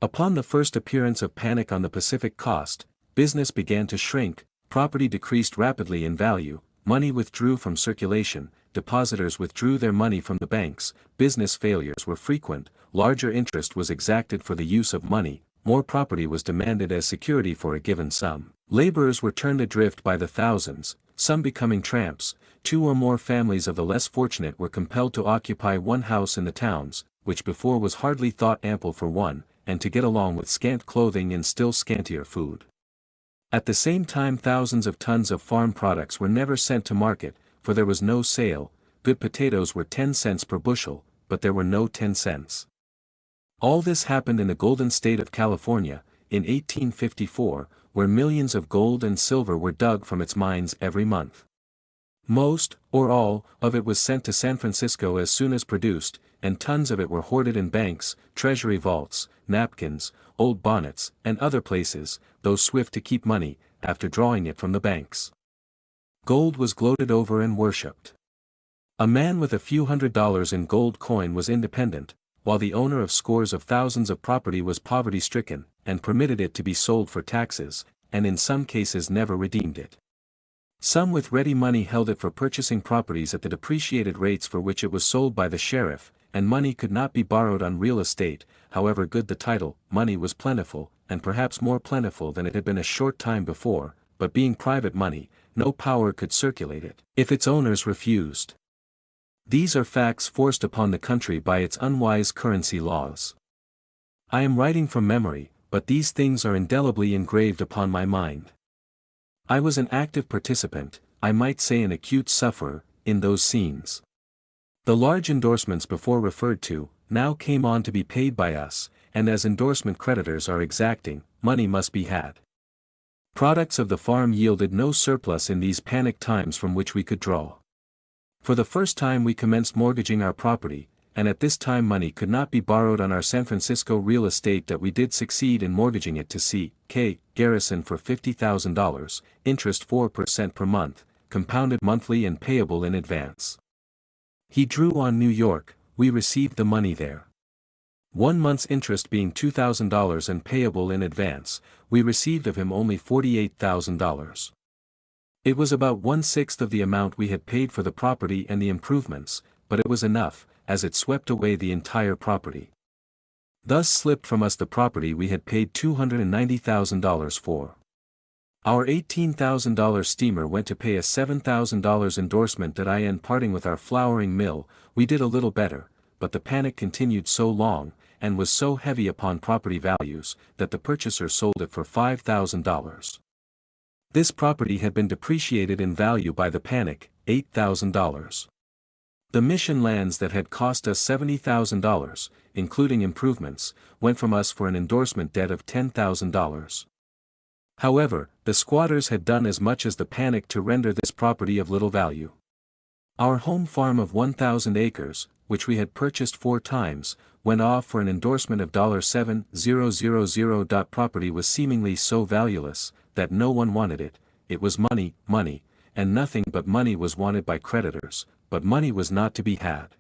Upon the first appearance of panic on the Pacific coast, business began to shrink, property decreased rapidly in value, money withdrew from circulation, depositors withdrew their money from the banks, business failures were frequent, larger interest was exacted for the use of money, more property was demanded as security for a given sum, laborers were turned adrift by the thousands, some becoming tramps. 2 or more families of the less fortunate were compelled to occupy one house in the towns, which before was hardly thought ample for one, and to get along with scant clothing and still scantier food. At the same time thousands of tons of farm products were never sent to market, for there was no sale. Good potatoes were 10 cents per bushel, but there were no 10 cents. All this happened in the golden state of California, in 1854, where millions of gold and silver were dug from its mines every month. Most, or all, of it was sent to San Francisco as soon as produced, and tons of it were hoarded in banks, treasury vaults, napkins, old bonnets, and other places, though swift to keep money, after drawing it from the banks. Gold was gloated over and worshipped. A man with a few $100s in gold coin was independent, while the owner of scores of thousands of property was poverty-stricken, and permitted it to be sold for taxes, and in some cases never redeemed it. Some with ready money held it for purchasing properties at the depreciated rates for which it was sold by the sheriff, and money could not be borrowed on real estate, however good the title. Money was plentiful, and perhaps more plentiful than it had been a short time before, but being private money, no power could circulate it, if its owners refused. These are facts forced upon the country by its unwise currency laws. I am writing from memory, but these things are indelibly engraved upon my mind. I was an active participant, I might say an acute sufferer, in those scenes. The large endorsements before referred to, now came on to be paid by us, and as endorsement creditors are exacting, money must be had. Products of the farm yielded no surplus in these panic times from which we could draw. For the first time we commenced mortgaging our property, and at this time money could not be borrowed on our San Francisco real estate, that we did succeed in mortgaging it to C.K. Garrison for $50,000, interest 4% per month, compounded monthly and payable in advance. He drew on New York, we received the money there. 1 month's interest being $2,000 and payable in advance, we received of him only $48,000. It was about 1/6 of the amount we had paid for the property and the improvements, but it was enough, as it swept away the entire property. Thus slipped from us the property we had paid $290,000 for. Our $18,000 steamer went to pay a $7,000 endorsement at IN. Parting with our flouring mill, we did a little better, but the panic continued so long, and was so heavy upon property values, that the purchaser sold it for $5,000. This property had been depreciated in value by the panic, $8,000. The mission lands that had cost us $70,000, including improvements, went from us for an endorsement debt of $10,000. However, the squatters had done as much as the panic to render this property of little value. Our home farm of 1,000 acres, which we had purchased 4 times, went off for an endorsement of $7,000. Property was seemingly so valueless, that no one wanted it. It was money, money, and nothing but money was wanted by creditors, but money was not to be had.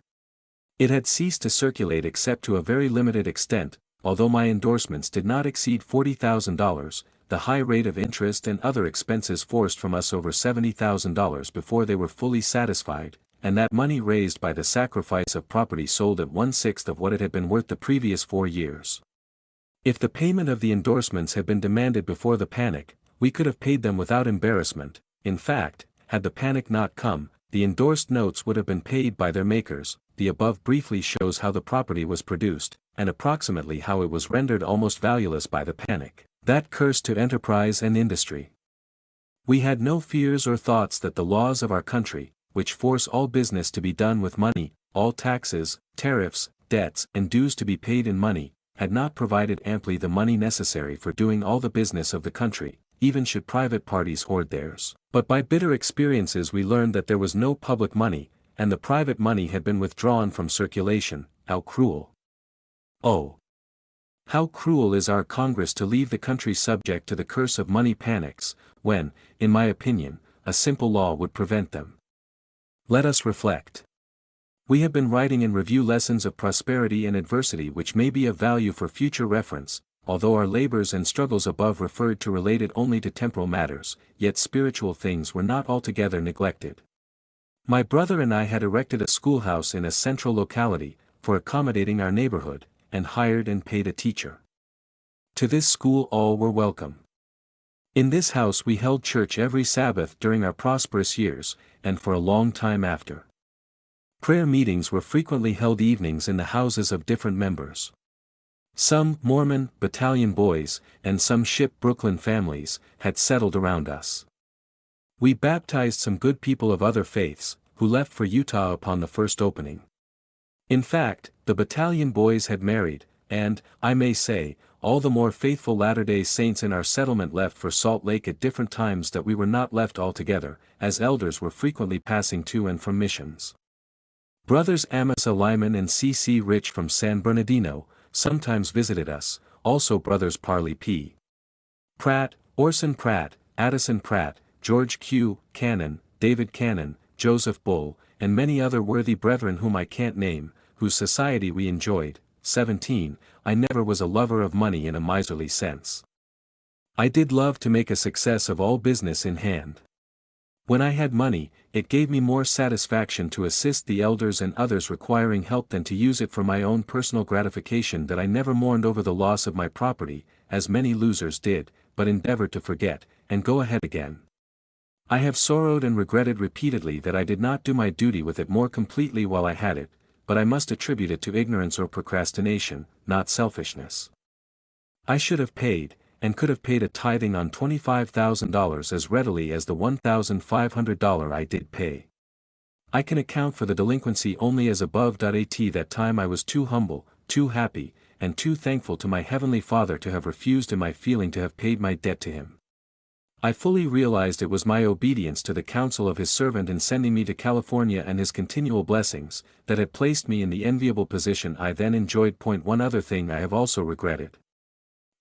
It had ceased to circulate except to a very limited extent, although my endorsements did not exceed $40,000, the high rate of interest and other expenses forced from us over $70,000 before they were fully satisfied, and that money raised by the sacrifice of property sold at 1/6 of what it had been worth the previous 4 years. If the payment of the endorsements had been demanded before the panic, we could have paid them without embarrassment. In fact, had the panic not come, the endorsed notes would have been paid by their makers. The above briefly shows how the property was produced, and approximately how it was rendered almost valueless by the panic, that curse to enterprise and industry. We had no fears or thoughts that the laws of our country, which force all business to be done with money, all taxes, tariffs, debts, and dues to be paid in money, had not provided amply the money necessary for doing all the business of the country, even should private parties hoard theirs. But by bitter experiences we learned that there was no public money, and the private money had been withdrawn from circulation. How cruel! Oh! How cruel is our Congress to leave the country subject to the curse of money panics, when, in my opinion, a simple law would prevent them. Let us reflect. We have been writing in review lessons of prosperity and adversity which may be of value for future reference. Although our labors and struggles above referred to related only to temporal matters, yet spiritual things were not altogether neglected. My brother and I had erected a schoolhouse in a central locality, for accommodating our neighborhood, and hired and paid a teacher. To this school all were welcome. In this house we held church every Sabbath during our prosperous years, and for a long time after. Prayer meetings were frequently held evenings in the houses of different members. Some Mormon, battalion boys, and some ship Brooklyn families, had settled around us. We baptized some good people of other faiths, who left for Utah upon the first opening. In fact, the battalion boys had married, and, I may say, all the more faithful Latter-day Saints in our settlement left for Salt Lake at different times that we were not left altogether, as elders were frequently passing to and from missions. Brothers Amasa Lyman and C.C. Rich from San Bernardino sometimes visited us, also brothers Parley P. Pratt, Orson Pratt, Addison Pratt, George Q. Cannon, David Cannon, Joseph Bull, and many other worthy brethren whom I can't name, whose society we enjoyed. 17. I never was a lover of money in a miserly sense. I did love to make a success of all business in hand. When I had money, it gave me more satisfaction to assist the elders and others requiring help than to use it for my own personal gratification. That I never mourned over the loss of my property, as many losers did, but endeavored to forget, and go ahead again. I have sorrowed and regretted repeatedly that I did not do my duty with it more completely while I had it, but I must attribute it to ignorance or procrastination, not selfishness. I should have paid, and could have paid a tithing on $25,000 as readily as the $1,500 I did pay. I can account for the delinquency only as above. At that time I was too humble, too happy, and too thankful to my Heavenly Father to have refused in my feeling to have paid my debt to Him. I fully realized it was my obedience to the counsel of His servant in sending me to California and His continual blessings, that had placed me in the enviable position I then enjoyed. One other thing I have also regretted.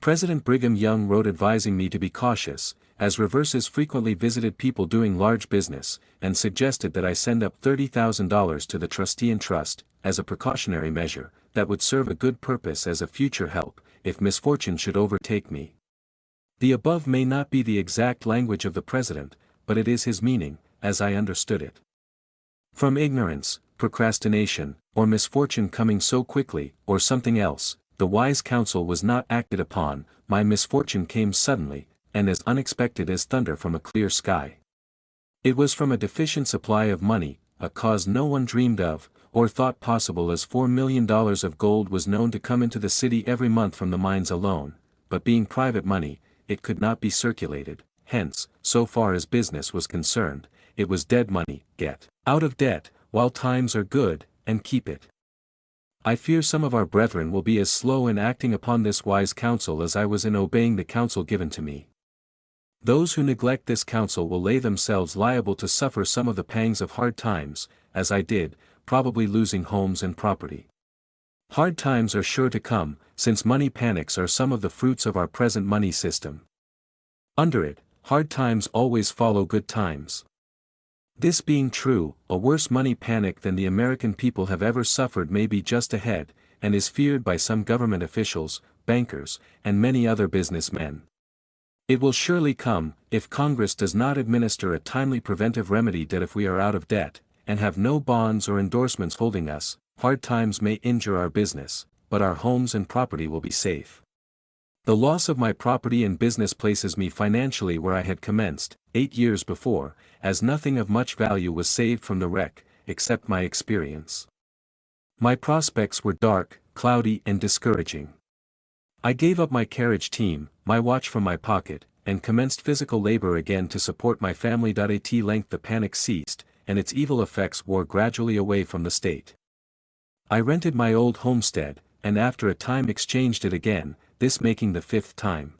President Brigham Young wrote advising me to be cautious, as reverses frequently visited people doing large business, and suggested that I send up $30,000 to the trustee and trust, as a precautionary measure, that would serve a good purpose as a future help, if misfortune should overtake me. The above may not be the exact language of the president, but it is his meaning, as I understood it. From ignorance, procrastination, or misfortune coming so quickly, or something else, the wise counsel was not acted upon, my misfortune came suddenly, and as unexpected as thunder from a clear sky. It was from a deficient supply of money, a cause no one dreamed of, or thought possible, as $4 million of gold was known to come into the city every month from the mines alone, but being private money, it could not be circulated, hence, so far as business was concerned, it was dead money. Get out of debt, while times are good, and keep it. I fear some of our brethren will be as slow in acting upon this wise counsel as I was in obeying the counsel given to me. Those who neglect this counsel will lay themselves liable to suffer some of the pangs of hard times, as I did, probably losing homes and property. Hard times are sure to come, since money panics are some of the fruits of our present money system. Under it, hard times always follow good times. This being true, a worse money panic than the American people have ever suffered may be just ahead, and is feared by some government officials, bankers, and many other businessmen. It will surely come, if Congress does not administer a timely preventive remedy, that if we are out of debt, and have no bonds or endorsements holding us, hard times may injure our business, but our homes and property will be safe. The loss of my property and business places me financially where I had commenced, 8 years before, as nothing of much value was saved from the wreck, except my experience. My prospects were dark, cloudy, and discouraging. I gave up my carriage team, my watch from my pocket, and commenced physical labor again to support my family. At length the panic ceased, and its evil effects wore gradually away from the state. I rented my old homestead, and after a time exchanged it again, this making the 5th time.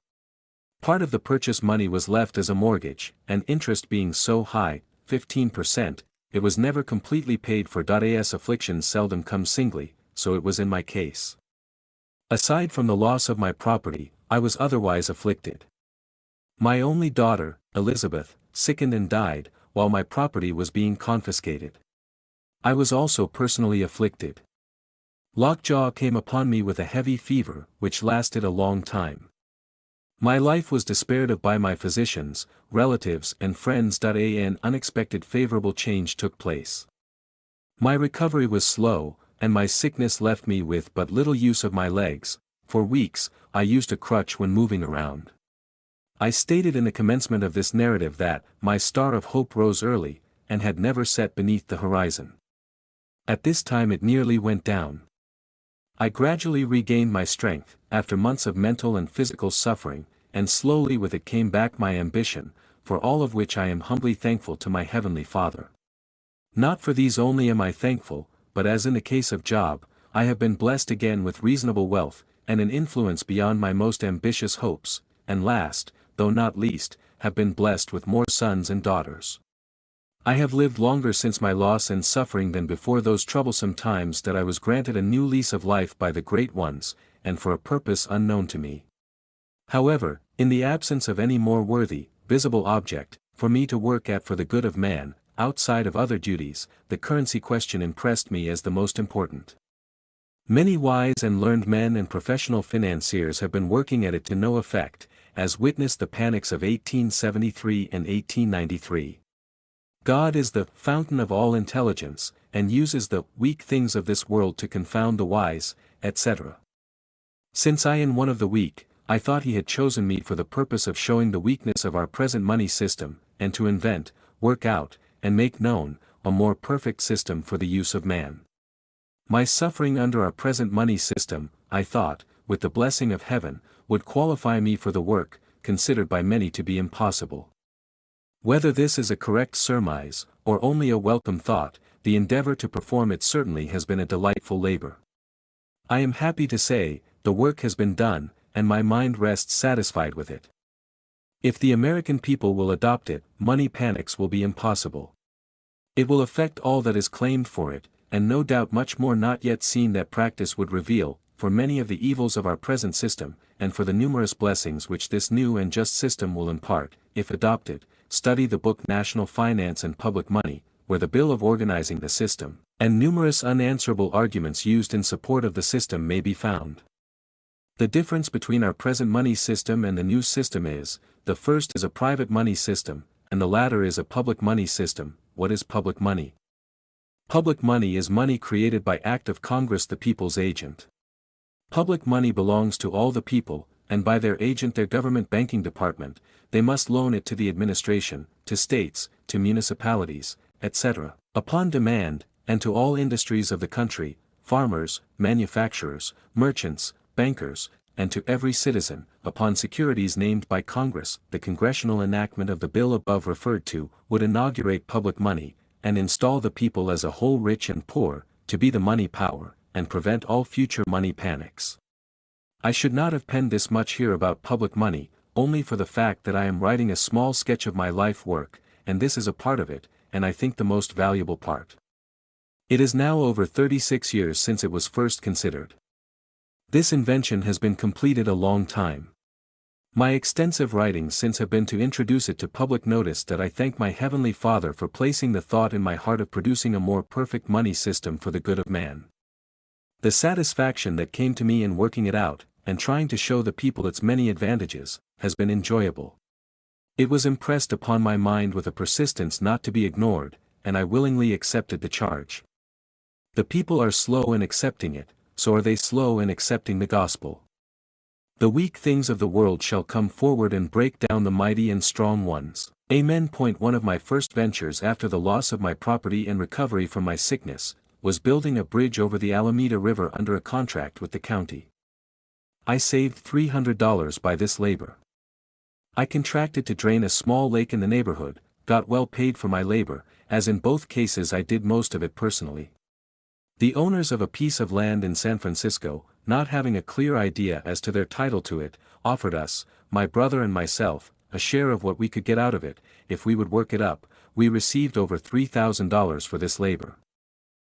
Part of the purchase money was left as a mortgage, and interest being so high, 15%, it was never completely paid for. As afflictions seldom come singly, so it was in my case. Aside from the loss of my property, I was otherwise afflicted. My only daughter, Elizabeth, sickened and died, while my property was being confiscated. I was also personally afflicted. Lockjaw came upon me with a heavy fever, which lasted a long time. My life was despaired of by my physicians, relatives, and friends. An unexpected favorable change took place. My recovery was slow, and my sickness left me with but little use of my legs. For weeks, I used a crutch when moving around. I stated in the commencement of this narrative that my star of hope rose early, and had never set beneath the horizon. At this time it nearly went down. I gradually regained my strength, after months of mental and physical suffering, and slowly with it came back my ambition, for all of which I am humbly thankful to my Heavenly Father. Not for these only am I thankful, but as in the case of Job, I have been blessed again with reasonable wealth, and an influence beyond my most ambitious hopes, and last, though not least, have been blessed with more sons and daughters. I have lived longer since my loss and suffering than before those troublesome times. That I was granted a new lease of life by the Great Ones, and for a purpose unknown to me. However, in the absence of any more worthy, visible object, for me to work at for the good of man, outside of other duties, the currency question impressed me as the most important. Many wise and learned men and professional financiers have been working at it to no effect, as witness the panics of 1873 and 1893. God is the fountain of all intelligence, and uses the weak things of this world to confound the wise, etc. Since I am one of the weak, I thought he had chosen me for the purpose of showing the weakness of our present money system, and to invent, work out, and make known, a more perfect system for the use of man. My suffering under our present money system, I thought, with the blessing of heaven, would qualify me for the work, considered by many to be impossible. Whether this is a correct surmise, or only a welcome thought, the endeavor to perform it certainly has been a delightful labor. I am happy to say, the work has been done, and my mind rests satisfied with it. If the American people will adopt it, money panics will be impossible. It will affect all that is claimed for it, and no doubt much more not yet seen that practice would reveal, for many of the evils of our present system, and for the numerous blessings which this new and just system will impart, if adopted. Study the book National Finance and Public Money, where the bill of organizing the system, And numerous unanswerable arguments used in support of the system may be found. The difference between our present money system and the new system is, the first is a private money system, and the latter is a public money system. What is public money? Public money is money created by act of Congress, the people's agent. Public money belongs to all the people, and by their agent, their government banking department, they must loan it to the administration, to states, to municipalities, etc., upon demand, and to all industries of the country, farmers, manufacturers, merchants, bankers, and to every citizen, upon securities named by Congress. The congressional enactment of the bill above referred to would inaugurate public money, and install the people as a whole, rich and poor, to be the money power, and prevent all future money panics. I should not have penned this much here about public money, only for the fact that I am writing a small sketch of my life work, and this is a part of it, and I think the most valuable part. It is now over 36 years since it was first considered. This invention has been completed a long time. My extensive writings since have been to introduce it to public notice. That I thank my Heavenly Father for placing the thought in my heart of producing a more perfect money system for the good of man. The satisfaction that came to me in working it out, and trying to show the people its many advantages, has been enjoyable. It was impressed upon my mind with a persistence not to be ignored, and I willingly accepted the charge. The people are slow in accepting it, so are they slow in accepting the gospel. The weak things of the world shall come forward and break down the mighty and strong ones. Amen. One of my first ventures after the loss of my property and recovery from my sickness, was building a bridge over the Alameda River under a contract with the county. I saved $300 by this labor. I contracted to drain a small lake in the neighborhood, got well paid for my labor, as in both cases I did most of it personally. The owners of a piece of land in San Francisco, not having a clear idea as to their title to it, offered us, my brother and myself, a share of what we could get out of it, if we would work it up. We received over $3,000 for this labor.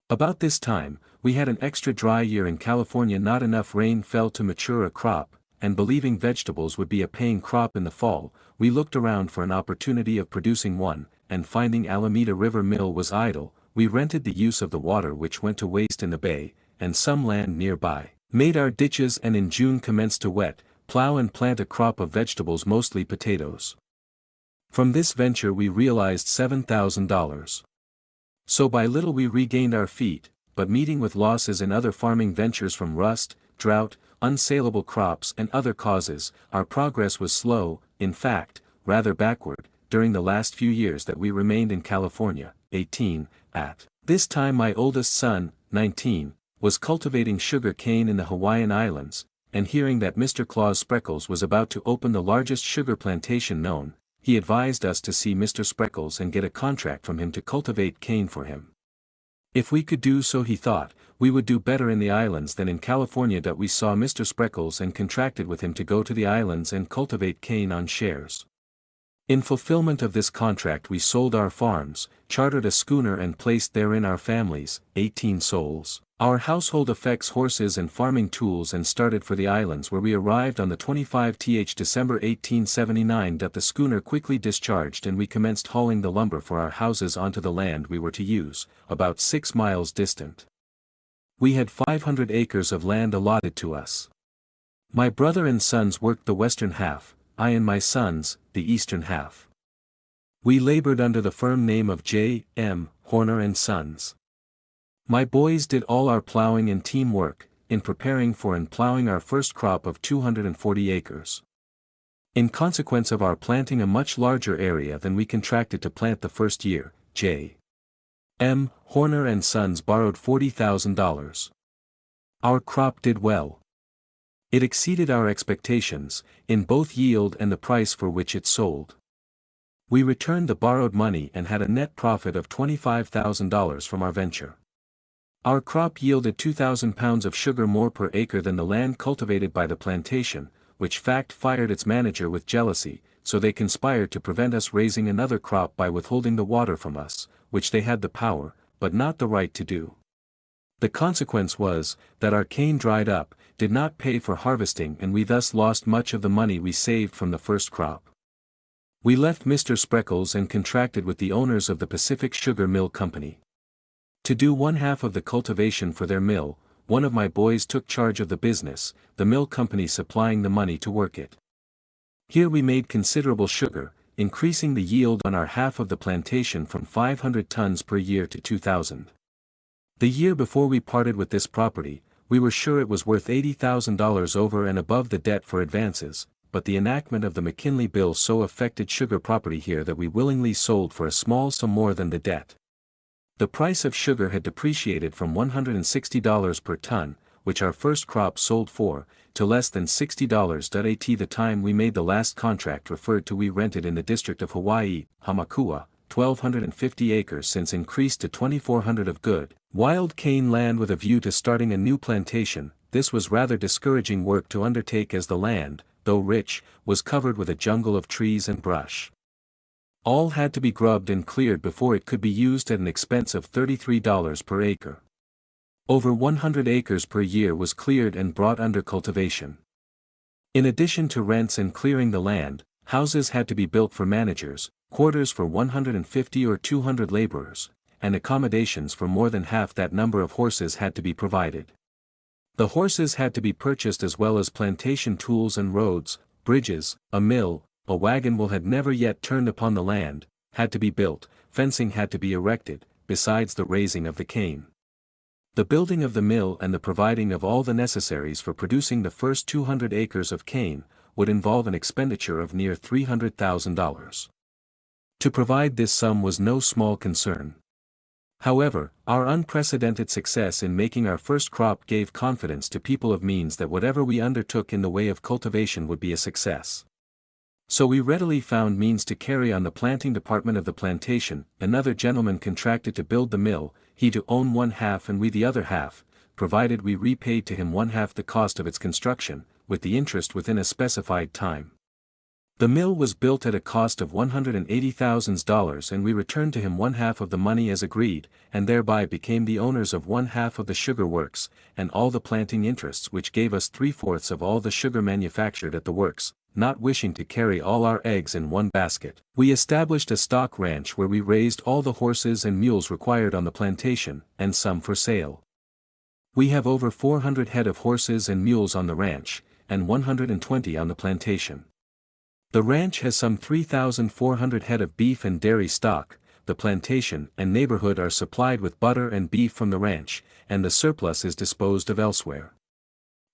About this time, we had an extra dry year in California. Not enough rain fell to mature a crop, and believing vegetables would be a paying crop in the fall, we looked around for an opportunity of producing one, and finding Alameda River Mill was idle, we rented the use of the water which went to waste in the bay, and some land nearby, made our ditches, and in June commenced to wet, plow and plant a crop of vegetables, mostly potatoes. From this venture we realized $7,000. So by little we regained our feet, but meeting with losses in other farming ventures from rust, drought, unsaleable crops and other causes, our progress was slow, in fact, rather backward, during the last few years that we remained in California. 18. At this time my oldest son, 19, was cultivating sugar cane in the Hawaiian Islands, and hearing that Mr. Claus Spreckles was about to open the largest sugar plantation known, he advised us to see Mr. Spreckles and get a contract from him to cultivate cane for him. If we could do so, he thought, we would do better in the islands than in California. That we saw Mr. Spreckles and contracted with him to go to the islands and cultivate cane on shares. In fulfillment of this contract we sold our farms, chartered a schooner and placed therein our families, 18 souls, our household effects, horses and farming tools, and started for the islands, where we arrived on the 25th December 1879. The schooner quickly discharged and we commenced hauling the lumber for our houses onto the land we were to use, about 6 miles distant. We had 500 acres of land allotted to us. My brother and sons worked the western half, I and my sons, the eastern half. We labored under the firm name of J. M. Horner and Sons. My boys did all our plowing and team work, in preparing for and plowing our first crop of 240 acres. In consequence of our planting a much larger area than we contracted to plant the first year, J. M. Horner and Sons borrowed $40,000. Our crop did well. It exceeded our expectations, in both yield and the price for which it sold. We returned the borrowed money and had a net profit of $25,000 from our venture. Our crop yielded 2,000 pounds of sugar more per acre than the land cultivated by the plantation, which fact fired its manager with jealousy, so they conspired to prevent us raising another crop by withholding the water from us, which they had the power, but not the right to do. The consequence was, that our cane dried up, did not pay for harvesting, and we thus lost much of the money we saved from the first crop. We left Mr. Spreckles and contracted with the owners of the Pacific Sugar Mill Company. To do one half of the cultivation for their mill, one of my boys took charge of the business, the mill company supplying the money to work it. Here we made considerable sugar, increasing the yield on our half of the plantation from 500 tons per year to 2,000. The year before we parted with this property, we were sure it was worth $80,000 over and above the debt for advances, but the enactment of the McKinley Bill so affected sugar property here that we willingly sold for a small sum more than the debt. The price of sugar had depreciated from $160 per ton, which our first crop sold for, to less than $60. At the time we made the last contract referred to, we rented in the district of Hawaii, Hamakua, 1,250 acres since increased to 2,400 of good, wild cane land with a view to starting a new plantation. This was rather discouraging work to undertake as the land, though rich, was covered with a jungle of trees and brush. All had to be grubbed and cleared before it could be used at an expense of $33 per acre. Over 100 acres per year was cleared and brought under cultivation. In addition to rents and clearing the land, houses had to be built for managers, quarters for 150 or 200 laborers, and accommodations for more than half that number of horses had to be provided. The horses had to be purchased as well as plantation tools and roads, bridges, a mill, a wagon wheel had never yet turned upon the land, had to be built, fencing had to be erected, besides the raising of the cane. The building of the mill and the providing of all the necessaries for producing the first 200 acres of cane, would involve an expenditure of near $300,000. To provide this sum was no small concern. However, our unprecedented success in making our first crop gave confidence to people of means that whatever we undertook in the way of cultivation would be a success. So we readily found means to carry on the planting department of the plantation. Another gentleman contracted to build the mill, he to own one half and we the other half, provided we repaid to him one half the cost of its construction, with the interest within a specified time. The mill was built at a cost of $180,000 and we returned to him one half of the money as agreed, and thereby became the owners of one half of the sugar works, and all the planting interests, which gave us 3/4 of all the sugar manufactured at the works. Not wishing to carry all our eggs in one basket, we established a stock ranch where we raised all the horses and mules required on the plantation, and some for sale. We have over 400 head of horses and mules on the ranch, and 120 on the plantation. The ranch has some 3,400 head of beef and dairy stock. The plantation and neighborhood are supplied with butter and beef from the ranch, and the surplus is disposed of elsewhere.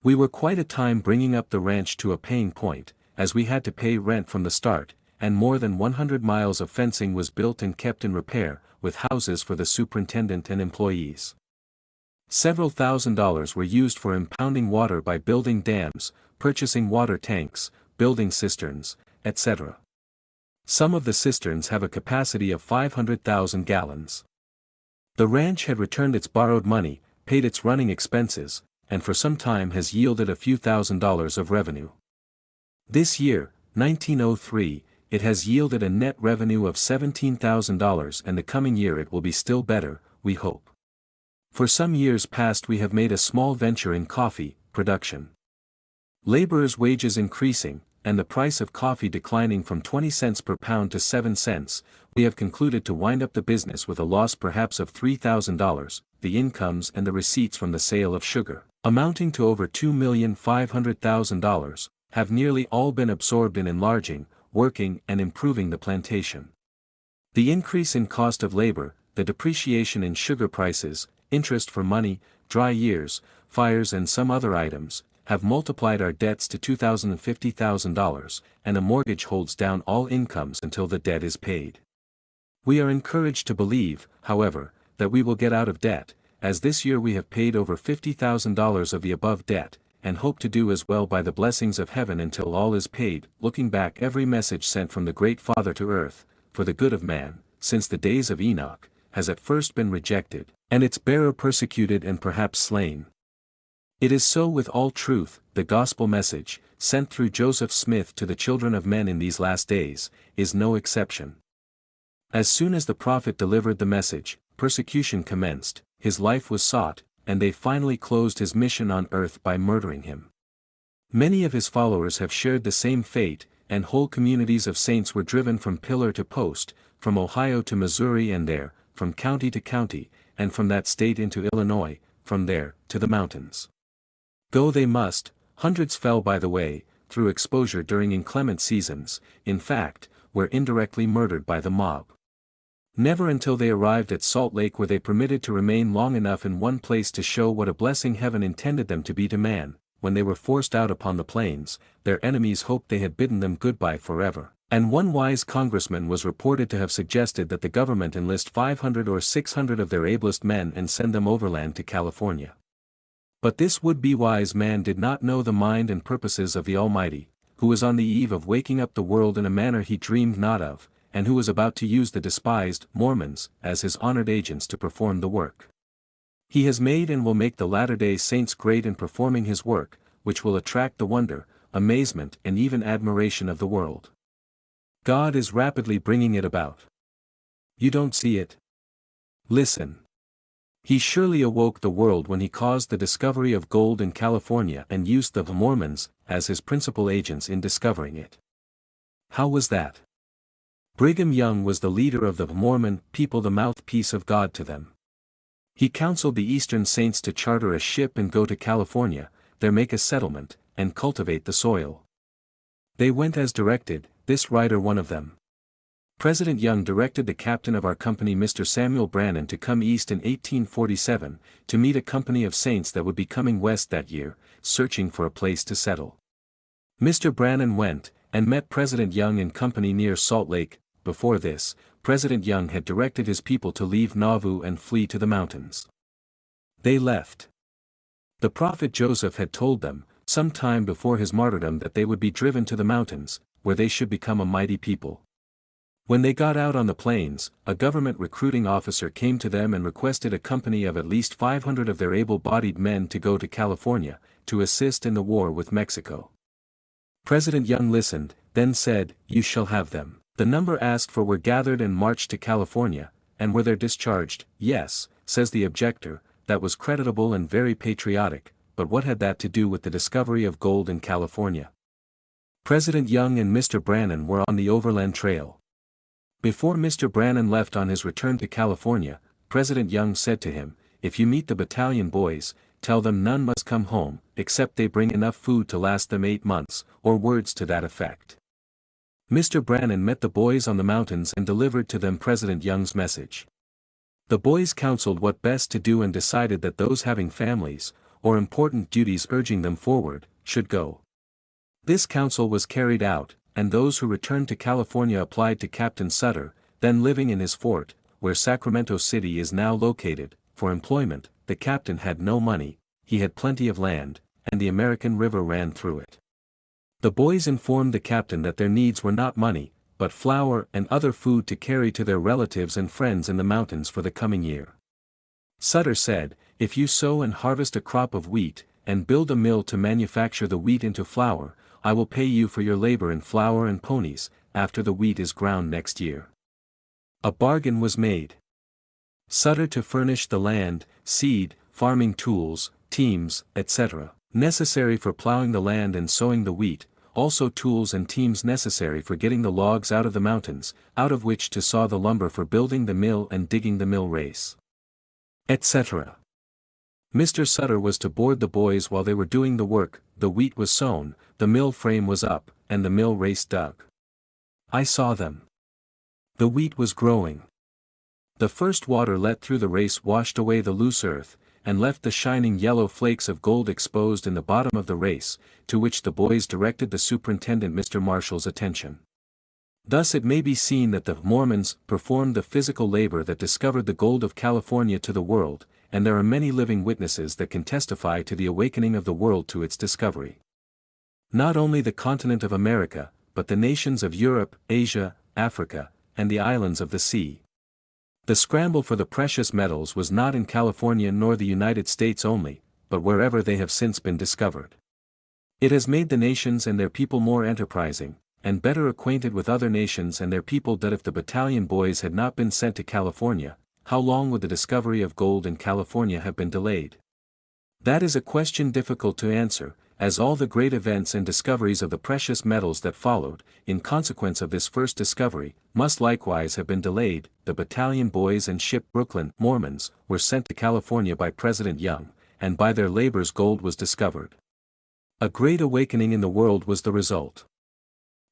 We were quite a time bringing up the ranch to a paying point, as we had to pay rent from the start, and more than 100 miles of fencing was built and kept in repair, with houses for the superintendent and employees. Several $1,000s were used for impounding water by building dams, purchasing water tanks, building cisterns, etc. Some of the cisterns have a capacity of 500,000 gallons. The ranch had returned its borrowed money, paid its running expenses, and for some time has yielded a few $1,000s of revenue. This year, 1903, it has yielded a net revenue of $17,000 and the coming year it will be still better, we hope. For some years past we have made a small venture in coffee production. Laborers' wages increasing, and the price of coffee declining from 20 cents per pound to 7 cents, we have concluded to wind up the business with a loss perhaps of $3,000, the incomes and the receipts from the sale of sugar, amounting to over $2,500,000, have nearly all been absorbed in enlarging, working and improving the plantation. The increase in cost of labor, the depreciation in sugar prices, interest for money, dry years, fires and some other items, have multiplied our debts to $2,050,000, and a mortgage holds down all incomes until the debt is paid. We are encouraged to believe, however, that we will get out of debt, as this year we have paid over $50,000 of the above debt, and hope to do as well by the blessings of heaven until all is paid. Looking back, every message sent from the Great Father to earth, for the good of man, since the days of Enoch, has at first been rejected, and its bearer persecuted and perhaps slain. It is so with all truth. The gospel message, sent through Joseph Smith to the children of men in these last days, is no exception. As soon as the prophet delivered the message, persecution commenced, his life was sought, and they finally closed his mission on earth by murdering him. Many of his followers have shared the same fate, and whole communities of saints were driven from pillar to post, from Ohio to Missouri and there, from county to county, and from that state into Illinois, from there, to the mountains. Go they must. Hundreds fell by the way, through exposure during inclement seasons, in fact, were indirectly murdered by the mob. Never until they arrived at Salt Lake were they permitted to remain long enough in one place to show what a blessing heaven intended them to be to man. When they were forced out upon the plains, their enemies hoped they had bidden them goodbye forever, and one wise congressman was reported to have suggested that the government enlist 500 or 600 of their ablest men and send them overland to California. But this would-be wise man did not know the mind and purposes of the Almighty, who was on the eve of waking up the world in a manner he dreamed not of, and who was about to use the despised Mormons as his honored agents to perform the work. He has made and will make the latter-day saints great in performing his work, which will attract the wonder, amazement and even admiration of the world. God is rapidly bringing it about. You don't see it? Listen. He surely awoke the world when he caused the discovery of gold in California and used the Mormons as his principal agents in discovering it. How was that? Brigham Young was the leader of the Mormon people, the mouthpiece of God to them. He counseled the Eastern saints to charter a ship and go to California, there make a settlement, and cultivate the soil. They went as directed, this writer one of them. President Young directed the captain of our company Mr. Samuel Brannan to come east in 1847, to meet a company of saints that would be coming west that year, searching for a place to settle. Mr. Brannan went, and met President Young in company near Salt Lake. Before this, President Young had directed his people to leave Nauvoo and flee to the mountains. They left. The prophet Joseph had told them, some time before his martyrdom, that they would be driven to the mountains, where they should become a mighty people. When they got out on the plains, a government recruiting officer came to them and requested a company of at least 500 of their able-bodied men to go to California, to assist in the war with Mexico. President Young listened, then said, "You shall have them." The number asked for were gathered and marched to California, and were there discharged. Yes, says the objector, that was creditable and very patriotic, but what had that to do with the discovery of gold in California? President Young and Mr. Brannan were on the overland trail. Before Mr. Brannan left on his return to California, President Young said to him, "If you meet the battalion boys, tell them none must come home, except they bring enough food to last them 8 months, or words to that effect." Mr. Brannan met the boys on the mountains and delivered to them President Young's message. The boys counseled what best to do and decided that those having families, or important duties urging them forward, should go. This counsel was carried out, and those who returned to California applied to Captain Sutter, then living in his fort, where Sacramento City is now located, for employment. The captain had no money, he had plenty of land, and the American River ran through it. The boys informed the captain that their needs were not money, but flour and other food to carry to their relatives and friends in the mountains for the coming year. Sutter said, "If you sow and harvest a crop of wheat, and build a mill to manufacture the wheat into flour, I will pay you for your labor in flour and ponies, after the wheat is ground next year." A bargain was made. Sutter to furnish the land, seed, farming tools, teams, etc., necessary for plowing the land and sowing the wheat, also tools and teams necessary for getting the logs out of the mountains, out of which to saw the lumber for building the mill and digging the mill race, etc. Mr. Sutter was to board the boys while they were doing the work. The wheat was sown, the mill frame was up, and the mill race dug. I saw them. The wheat was growing. The first water let through the race washed away the loose earth, and left the shining yellow flakes of gold exposed in the bottom of the race, to which the boys directed the superintendent Mr. Marshall's attention. Thus it may be seen that the Mormons performed the physical labor that discovered the gold of California to the world, and there are many living witnesses that can testify to the awakening of the world to its discovery. Not only the continent of America, but the nations of Europe, Asia, Africa, and the islands of the sea. The scramble for the precious metals was not in California nor the United States only, but wherever they have since been discovered. It has made the nations and their people more enterprising, and better acquainted with other nations and their people, that if the battalion boys had not been sent to California, how long would the discovery of gold in California have been delayed? That is a question difficult to answer, as all the great events and discoveries of the precious metals that followed, in consequence of this first discovery, must likewise have been delayed. The battalion boys and ship Brooklyn Mormons were sent to California by President Young, and by their labors gold was discovered. A great awakening in the world was the result.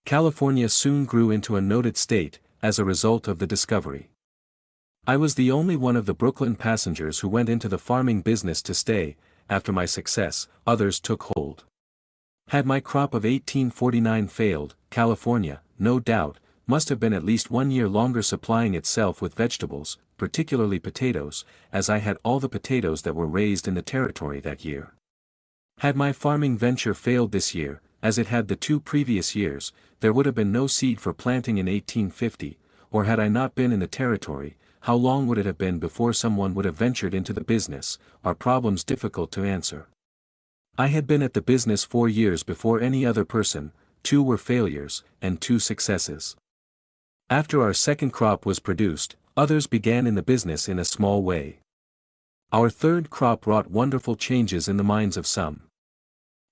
California soon grew into a noted state, as a result of the discovery. I was the only one of the Brooklyn passengers who went into the farming business to stay. After my success, others took hold. Had my crop of 1849 failed, California, no doubt, must have been at least 1 year longer supplying itself with vegetables, particularly potatoes, as I had all the potatoes that were raised in the territory that year. Had my farming venture failed this year, as it had the 2 previous years, there would have been no seed for planting in 1850, or had I not been in the territory, how long would it have been before someone would have ventured into the business, are problems difficult to answer. I had been at the business 4 years before any other person, 2 were failures, and 2 successes. After our second crop was produced, others began in the business in a small way. Our third crop wrought wonderful changes in the minds of some.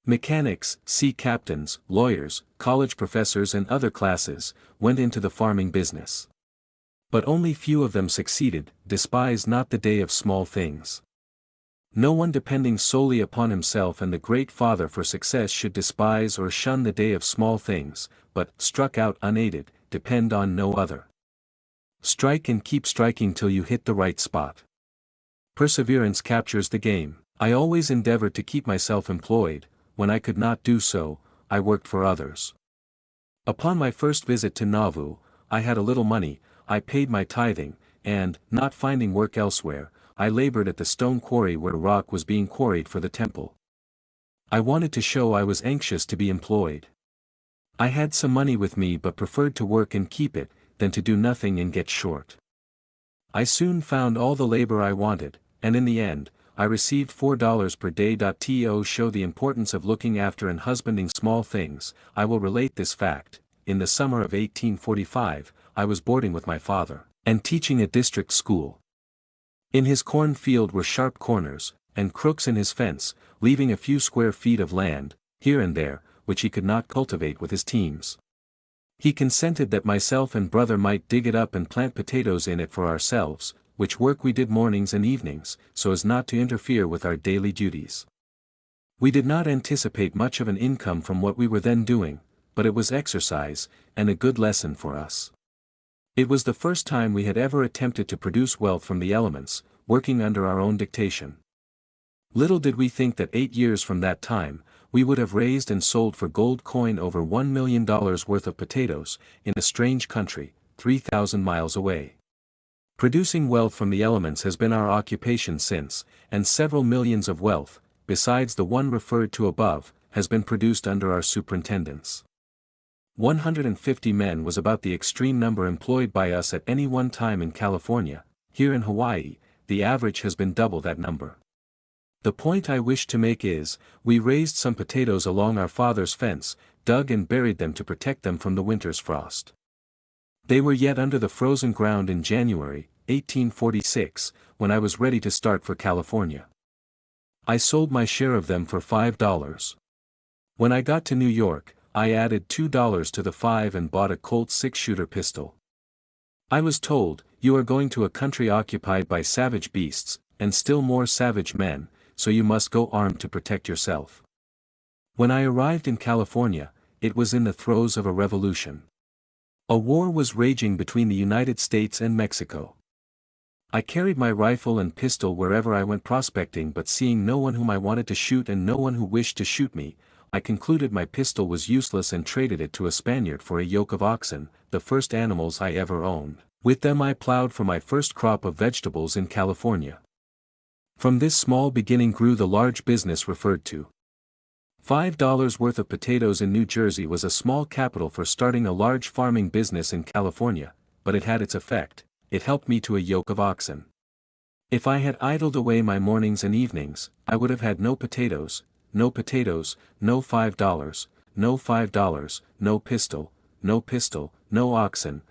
Mechanics, sea captains, lawyers, college professors and other classes, went into the farming business. But only few of them succeeded. Despise not the day of small things. No one depending solely upon himself and the Great Father for success should despise or shun the day of small things, but, struck out unaided, depend on no other. Strike and keep striking till you hit the right spot. Perseverance captures the game. I always endeavored to keep myself employed. When I could not do so, I worked for others. Upon my first visit to Nauvoo, I had a little money. I paid my tithing, and, not finding work elsewhere, I labored at the stone quarry where rock was being quarried for the temple. I wanted to show I was anxious to be employed. I had some money with me but preferred to work and keep it, than to do nothing and get short. I soon found all the labor I wanted, and in the end, I received $4 per day. To show the importance of looking after and husbanding small things, I will relate this fact. In the summer of 1845, I was boarding with my father, and teaching a district school. In his corn field were sharp corners, and crooks in his fence, leaving a few square feet of land, here and there, which he could not cultivate with his teams. He consented that myself and brother might dig it up and plant potatoes in it for ourselves, which work we did mornings and evenings, so as not to interfere with our daily duties. We did not anticipate much of an income from what we were then doing, but it was exercise, and a good lesson for us. It was the first time we had ever attempted to produce wealth from the elements, working under our own dictation. Little did we think that 8 years from that time, we would have raised and sold for gold coin over $1 million worth of potatoes, in a strange country, 3,000 miles away. Producing wealth from the elements has been our occupation since, and several millions of wealth, besides the one referred to above, has been produced under our superintendence. 150 men was about the extreme number employed by us at any one time in California. Here in Hawaii, the average has been double that number. The point I wish to make is, we raised some potatoes along our father's fence, dug and buried them to protect them from the winter's frost. They were yet under the frozen ground in January, 1846, when I was ready to start for California. I sold my share of them for $5. When I got to New York, I added $2 to the 5 and bought a Colt 6-shooter pistol. I was told, you are going to a country occupied by savage beasts, and still more savage men, so you must go armed to protect yourself. When I arrived in California, it was in the throes of a revolution. A war was raging between the United States and Mexico. I carried my rifle and pistol wherever I went prospecting, but seeing no one whom I wanted to shoot and no one who wished to shoot me, I concluded my pistol was useless and traded it to a Spaniard for a yoke of oxen, the first animals I ever owned. With them I plowed for my first crop of vegetables in California. From this small beginning grew the large business referred to. $5 worth of potatoes in New Jersey was a small capital for starting a large farming business in California, but it had its effect. It helped me to a yoke of oxen. If I had idled away my mornings and evenings, I would have had no potatoes, no $5, no $5, no pistol, no oxen,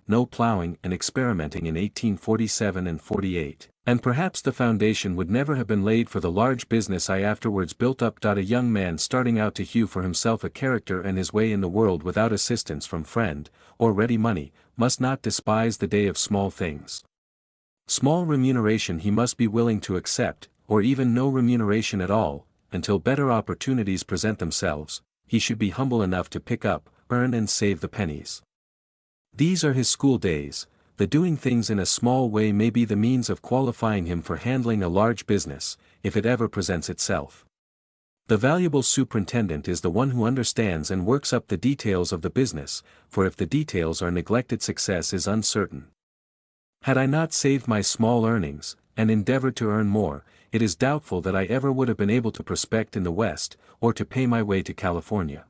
no plowing and experimenting in 1847 and 48. And perhaps the foundation would never have been laid for the large business I afterwards built up. A young man starting out to hew for himself a character and his way in the world without assistance from friend, or ready money, must not despise the day of small things. Small remuneration he must be willing to accept, or even no remuneration at all, until better opportunities present themselves. He should be humble enough to pick up, earn and save the pennies. These are his school days. The doing things in a small way may be the means of qualifying him for handling a large business, if it ever presents itself. The valuable superintendent is the one who understands and works up the details of the business, for if the details are neglected, success is uncertain. Had I not saved my small earnings, and endeavored to earn more, it is doubtful that I ever would have been able to prospect in the West, or to pay my way to California.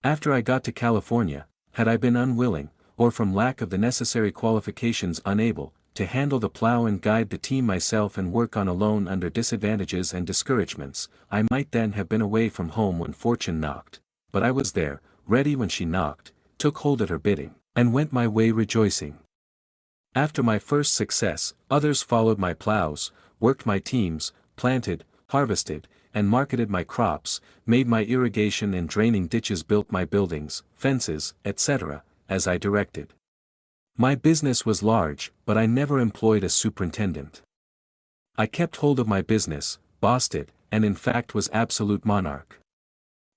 After I got to California, had I been unwilling, or from lack of the necessary qualifications unable, to handle the plow and guide the team myself and work on alone under disadvantages and discouragements, I might then have been away from home when fortune knocked, but I was there, ready when she knocked, took hold at her bidding, and went my way rejoicing. After my first success, others followed my plows, worked my teams, planted, harvested, and marketed my crops, made my irrigation and draining ditches, built my buildings, fences, etc., as I directed. My business was large, but I never employed a superintendent. I kept hold of my business, bossed it, and in fact was absolute monarch.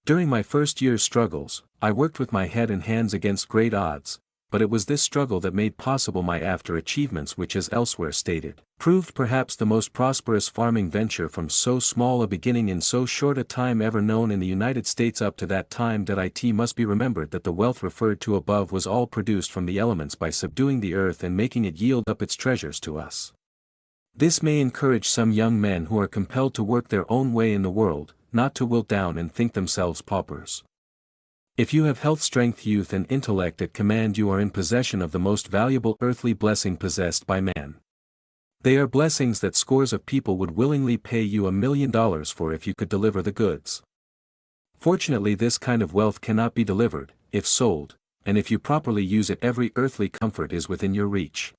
During my first year's struggles, I worked with my head and hands against great odds, but it was this struggle that made possible my after achievements, which, as elsewhere stated, proved perhaps the most prosperous farming venture from so small a beginning in so short a time ever known in the United States. Up to that time, it must be remembered that the wealth referred to above was all produced from the elements by subduing the earth and making it yield up its treasures to us. This may encourage some young men who are compelled to work their own way in the world, not to wilt down and think themselves paupers. If you have health, strength, youth and intellect at command, you are in possession of the most valuable earthly blessing possessed by man. They are blessings that scores of people would willingly pay you $1 million for if you could deliver the goods. Fortunately, this kind of wealth cannot be delivered, if sold, and if you properly use it, every earthly comfort is within your reach.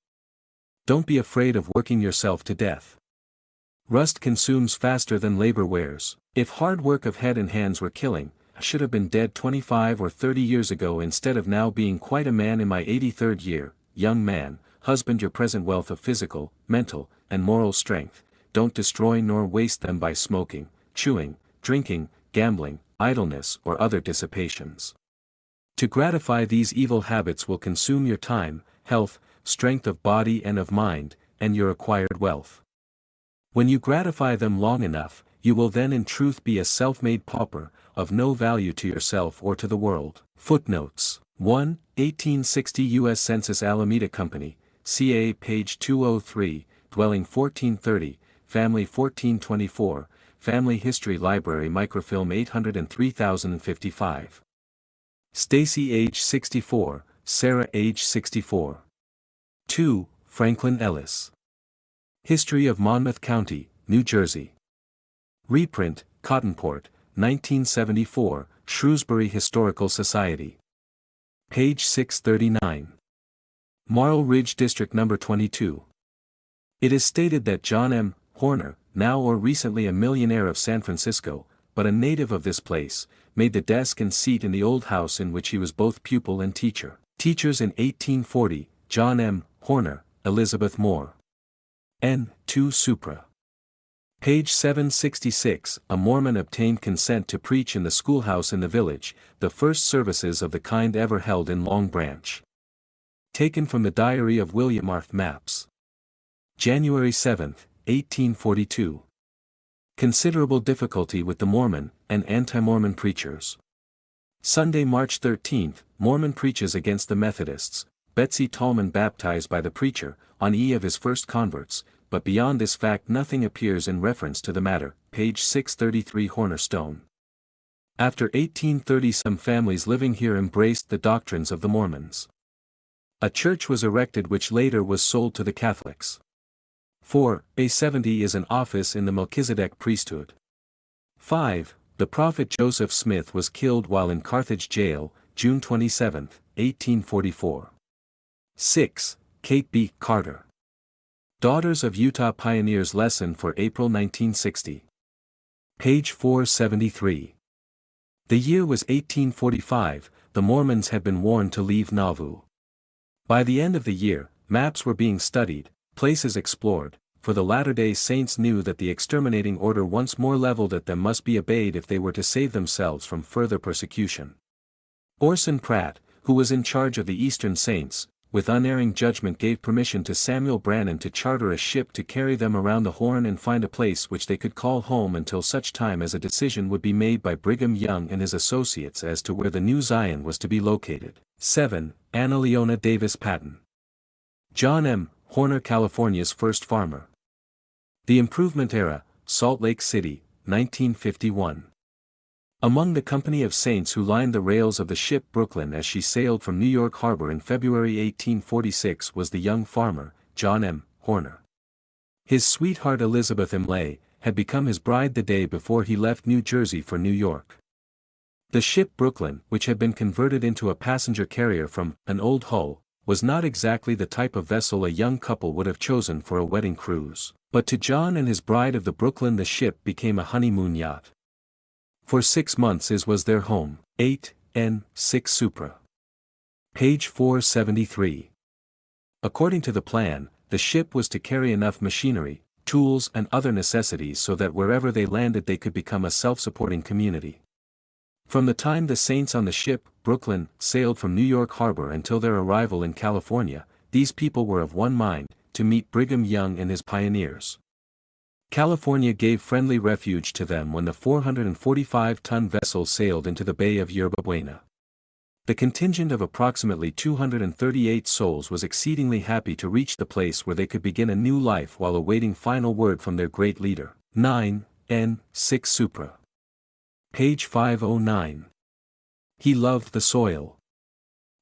Don't be afraid of working yourself to death. Rust consumes faster than labor wears. If hard work of head and hands were killing, I should have been dead 25 or 30 years ago instead of now being quite a man in my 83rd year. Young man, husband your present wealth of physical, mental, and moral strength. Don't destroy nor waste them by smoking, chewing, drinking, gambling, idleness or other dissipations. To gratify these evil habits will consume your time, health, strength of body and of mind, and your acquired wealth. When you gratify them long enough, you will then in truth be a self-made pauper, of no value to yourself or to the world. Footnotes 1. 1860 U.S. Census Alameda Company, CA page 203, dwelling 1430, family 1424, family history library microfilm 803,055. Stacy age 64, Sarah age 64. 2. Franklin Ellis. History of Monmouth County, New Jersey. Reprint, Cottonport, 1974, Shrewsbury Historical Society. Page 639. Marl Ridge District No. 22. It is stated that John M. Horner, now or recently a millionaire of San Francisco, but a native of this place, made the desk and seat in the old house in which he was both pupil and teacher. Teachers in 1840, John M. Horner, Elizabeth Moore. N. 2 Supra. Page 766, a Mormon obtained consent to preach in the schoolhouse in the village, the first services of the kind ever held in Long Branch. Taken from the diary of William Arth Mapps. January 7, 1842. Considerable difficulty with the Mormon and anti-Mormon preachers. Sunday, March 13, Mormon preaches against the Methodists, Betsy Tallman baptized by the preacher, on eve of his first converts, but beyond this fact nothing appears in reference to the matter, page 633 Horner Stone. After 1830 some families living here embraced the doctrines of the Mormons. A church was erected which later was sold to the Catholics. 4. A70 is an office in the Melchizedek priesthood. 5. The prophet Joseph Smith was killed while in Carthage jail, June 27, 1844. 6. Kate B. Carter. Daughters of Utah Pioneers lesson for April 1960. Page 473. The year was 1845, the Mormons had been warned to leave Nauvoo. By the end of the year, maps were being studied, places explored, for the Latter-day Saints knew that the exterminating order once more leveled at them must be obeyed if they were to save themselves from further persecution. Orson Pratt, who was in charge of the Eastern Saints, with unerring judgment gave permission to Samuel Brannan to charter a ship to carry them around the Horn and find a place which they could call home until such time as a decision would be made by Brigham Young and his associates as to where the new Zion was to be located. 7. Anna Leona Davis Patton. John M. Horner, California's first farmer. The Improvement Era, Salt Lake City, 1951. Among the company of saints who lined the rails of the ship Brooklyn as she sailed from New York Harbor in February 1846 was the young farmer, John M. Horner. His sweetheart Elizabeth M. Lay had become his bride the day before he left New Jersey for New York. The ship Brooklyn, which had been converted into a passenger carrier from an old hull, was not exactly the type of vessel a young couple would have chosen for a wedding cruise, but to John and his bride of the Brooklyn the ship became a honeymoon yacht. For 6 months it was their home. 8. N. 6 Supra. Page 473. According to the plan, the ship was to carry enough machinery, tools and other necessities so that wherever they landed they could become a self-supporting community. From the time the saints on the ship, Brooklyn, sailed from New York Harbor until their arrival in California, these people were of one mind, to meet Brigham Young and his pioneers. California gave friendly refuge to them when the 445-ton vessel sailed into the Bay of Yerba Buena. The contingent of approximately 238 souls was exceedingly happy to reach the place where they could begin a new life while awaiting final word from their great leader. 9. N. 6 Supra. Page 509. He loved the soil.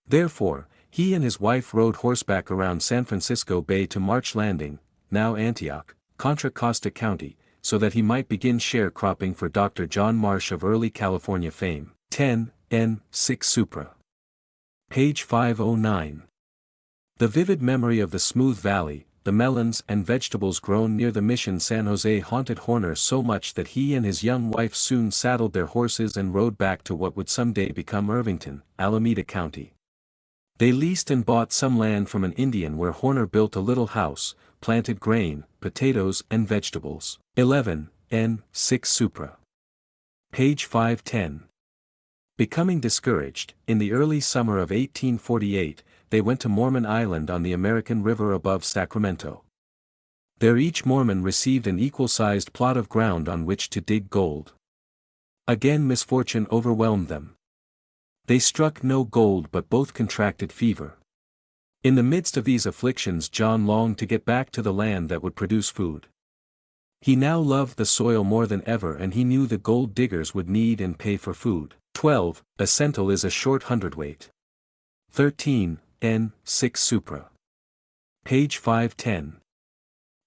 Therefore, he and his wife rode horseback around San Francisco Bay to March Landing, now Antioch, Contra Costa County, so that he might begin sharecropping for Dr. John Marsh of early California fame. 10. N. 6 Supra. Page 509. The vivid memory of the smooth valley, the melons and vegetables grown near the Mission San Jose haunted Horner so much that he and his young wife soon saddled their horses and rode back to what would someday become Irvington, Alameda County. They leased and bought some land from an Indian where Horner built a little house, planted grain, potatoes and vegetables. 11. N. 6 Supra. Page 510. Becoming discouraged, in the early summer of 1848, they went to Mormon Island on the American River above Sacramento. There each Mormon received an equal-sized plot of ground on which to dig gold. Again misfortune overwhelmed them. They struck no gold but both contracted fever. In the midst of these afflictions John longed to get back to the land that would produce food. He now loved the soil more than ever and he knew the gold diggers would need and pay for food. 12. A centile is a short hundredweight. 13. N. 6 Supra. Page 510.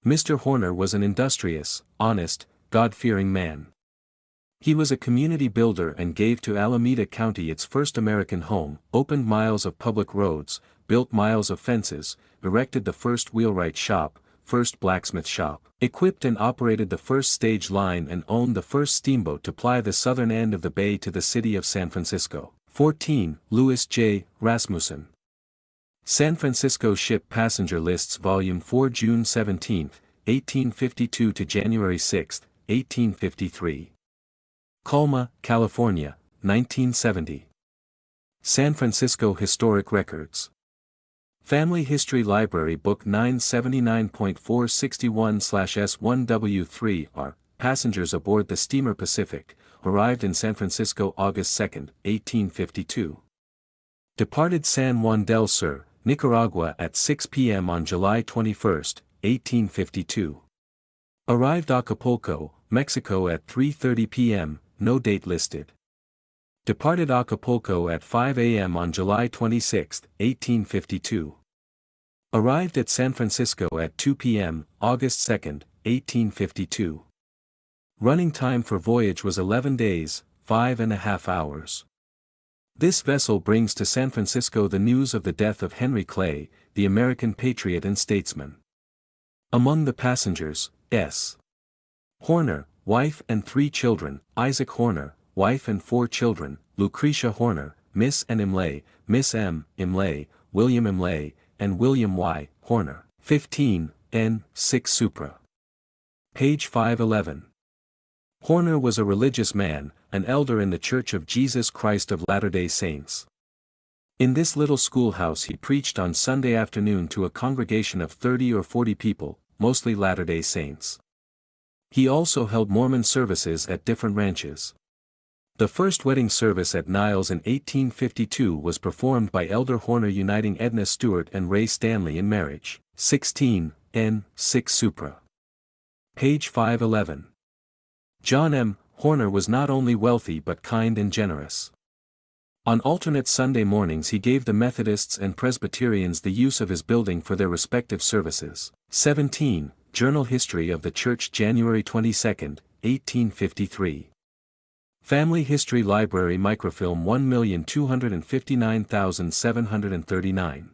Mr. Horner was an industrious, honest, God-fearing man. He was a community builder and gave to Alameda County its first American home, opened miles of public roads, built miles of fences, erected the first wheelwright shop, first blacksmith shop, equipped and operated the first stage line and owned the first steamboat to ply the southern end of the bay to the city of San Francisco. 14. Louis J. Rasmussen. San Francisco Ship Passenger Lists Volume 4 June 17, 1852 to January 6, 1853. Colma, California, 1970. San Francisco Historic Records. Family History Library Book 979.461/S1W3 passengers aboard the steamer Pacific, arrived in San Francisco August 2, 1852. Departed San Juan del Sur, Nicaragua at 6 p.m. on July 21, 1852. Arrived Acapulco, Mexico at 3:30 p.m., no date listed. Departed Acapulco at 5 a.m. on July 26, 1852. Arrived at San Francisco at 2 p.m., August 2, 1852. Running time for voyage was 11 days, 5.5 hours. This vessel brings to San Francisco the news of the death of Henry Clay, the American patriot and statesman. Among the passengers, S. Horner, wife and 3 children, Isaac Horner, wife and 4 children, Lucretia Horner, Miss N. Imlay, Miss M. Imlay, William Imlay, and William Y. Horner. 15, N. 6 Supra. Page 511. Horner was a religious man, an elder in the Church of Jesus Christ of Latter-day Saints. In this little schoolhouse he preached on Sunday afternoon to a congregation of 30 or 40 people, mostly Latter-day Saints. He also held Mormon services at different ranches. The first wedding service at Niles in 1852 was performed by Elder Horner uniting Edna Stewart and Ray Stanley in marriage. 16, N. 6 Supra. Page 511. John M. Horner was not only wealthy but kind and generous. On alternate Sunday mornings he gave the Methodists and Presbyterians the use of his building for their respective services. 17, Journal History of the Church January 22, 1853. Family History Library Microfilm 1,259,739.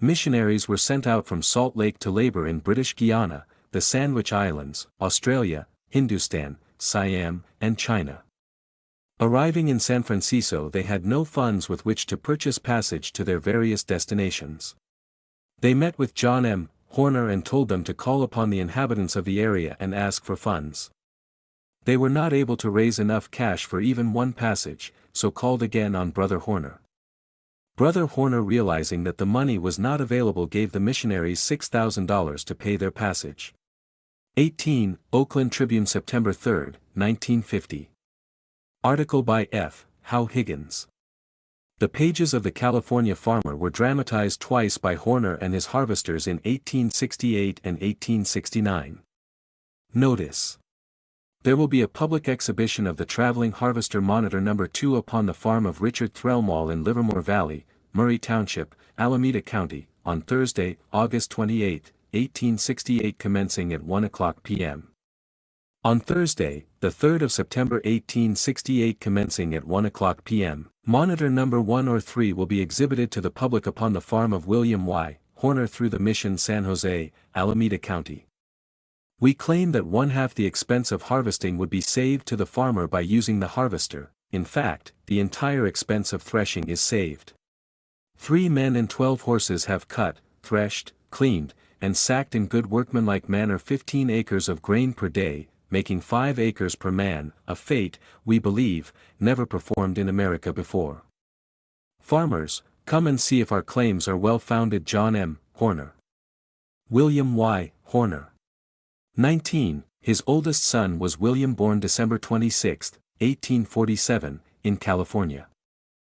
Missionaries were sent out from Salt Lake to labor in British Guiana, the Sandwich Islands, Australia, Hindustan, Siam, and China. Arriving in San Francisco they had no funds with which to purchase passage to their various destinations. They met with John M. Horner and told them to call upon the inhabitants of the area and ask for funds. They were not able to raise enough cash for even one passage, so called again on Brother Horner. Brother Horner, realizing that the money was not available, gave the missionaries $6,000 to pay their passage. 18, Oakland Tribune September 3, 1950. Article by F. Howe Higgins. The pages of the California Farmer were dramatized twice by Horner and his harvesters in 1868 and 1869. Notice: there will be a public exhibition of the Traveling Harvester Monitor No. 2 upon the farm of Richard Threlmall in Livermore Valley, Murray Township, Alameda County, on Thursday, August 28, 1868, commencing at 1:00 p.m. On Thursday, the 3rd of September 1868, commencing at 1:00 p.m., Monitor No. 1 or 3 will be exhibited to the public upon the farm of William Y. Horner through the Mission San Jose, Alameda County. We claim that one-half the expense of harvesting would be saved to the farmer by using the harvester. In fact, the entire expense of threshing is saved. 3 men and 12 horses have cut, threshed, cleaned, and sacked in good workmanlike manner 15 acres of grain per day, making 5 acres per man, a feat, we believe, never performed in America before. Farmers, come and see if our claims are well founded. John M. Horner. William Y. Horner. 19. His oldest son was William, born December 26, 1847, in California.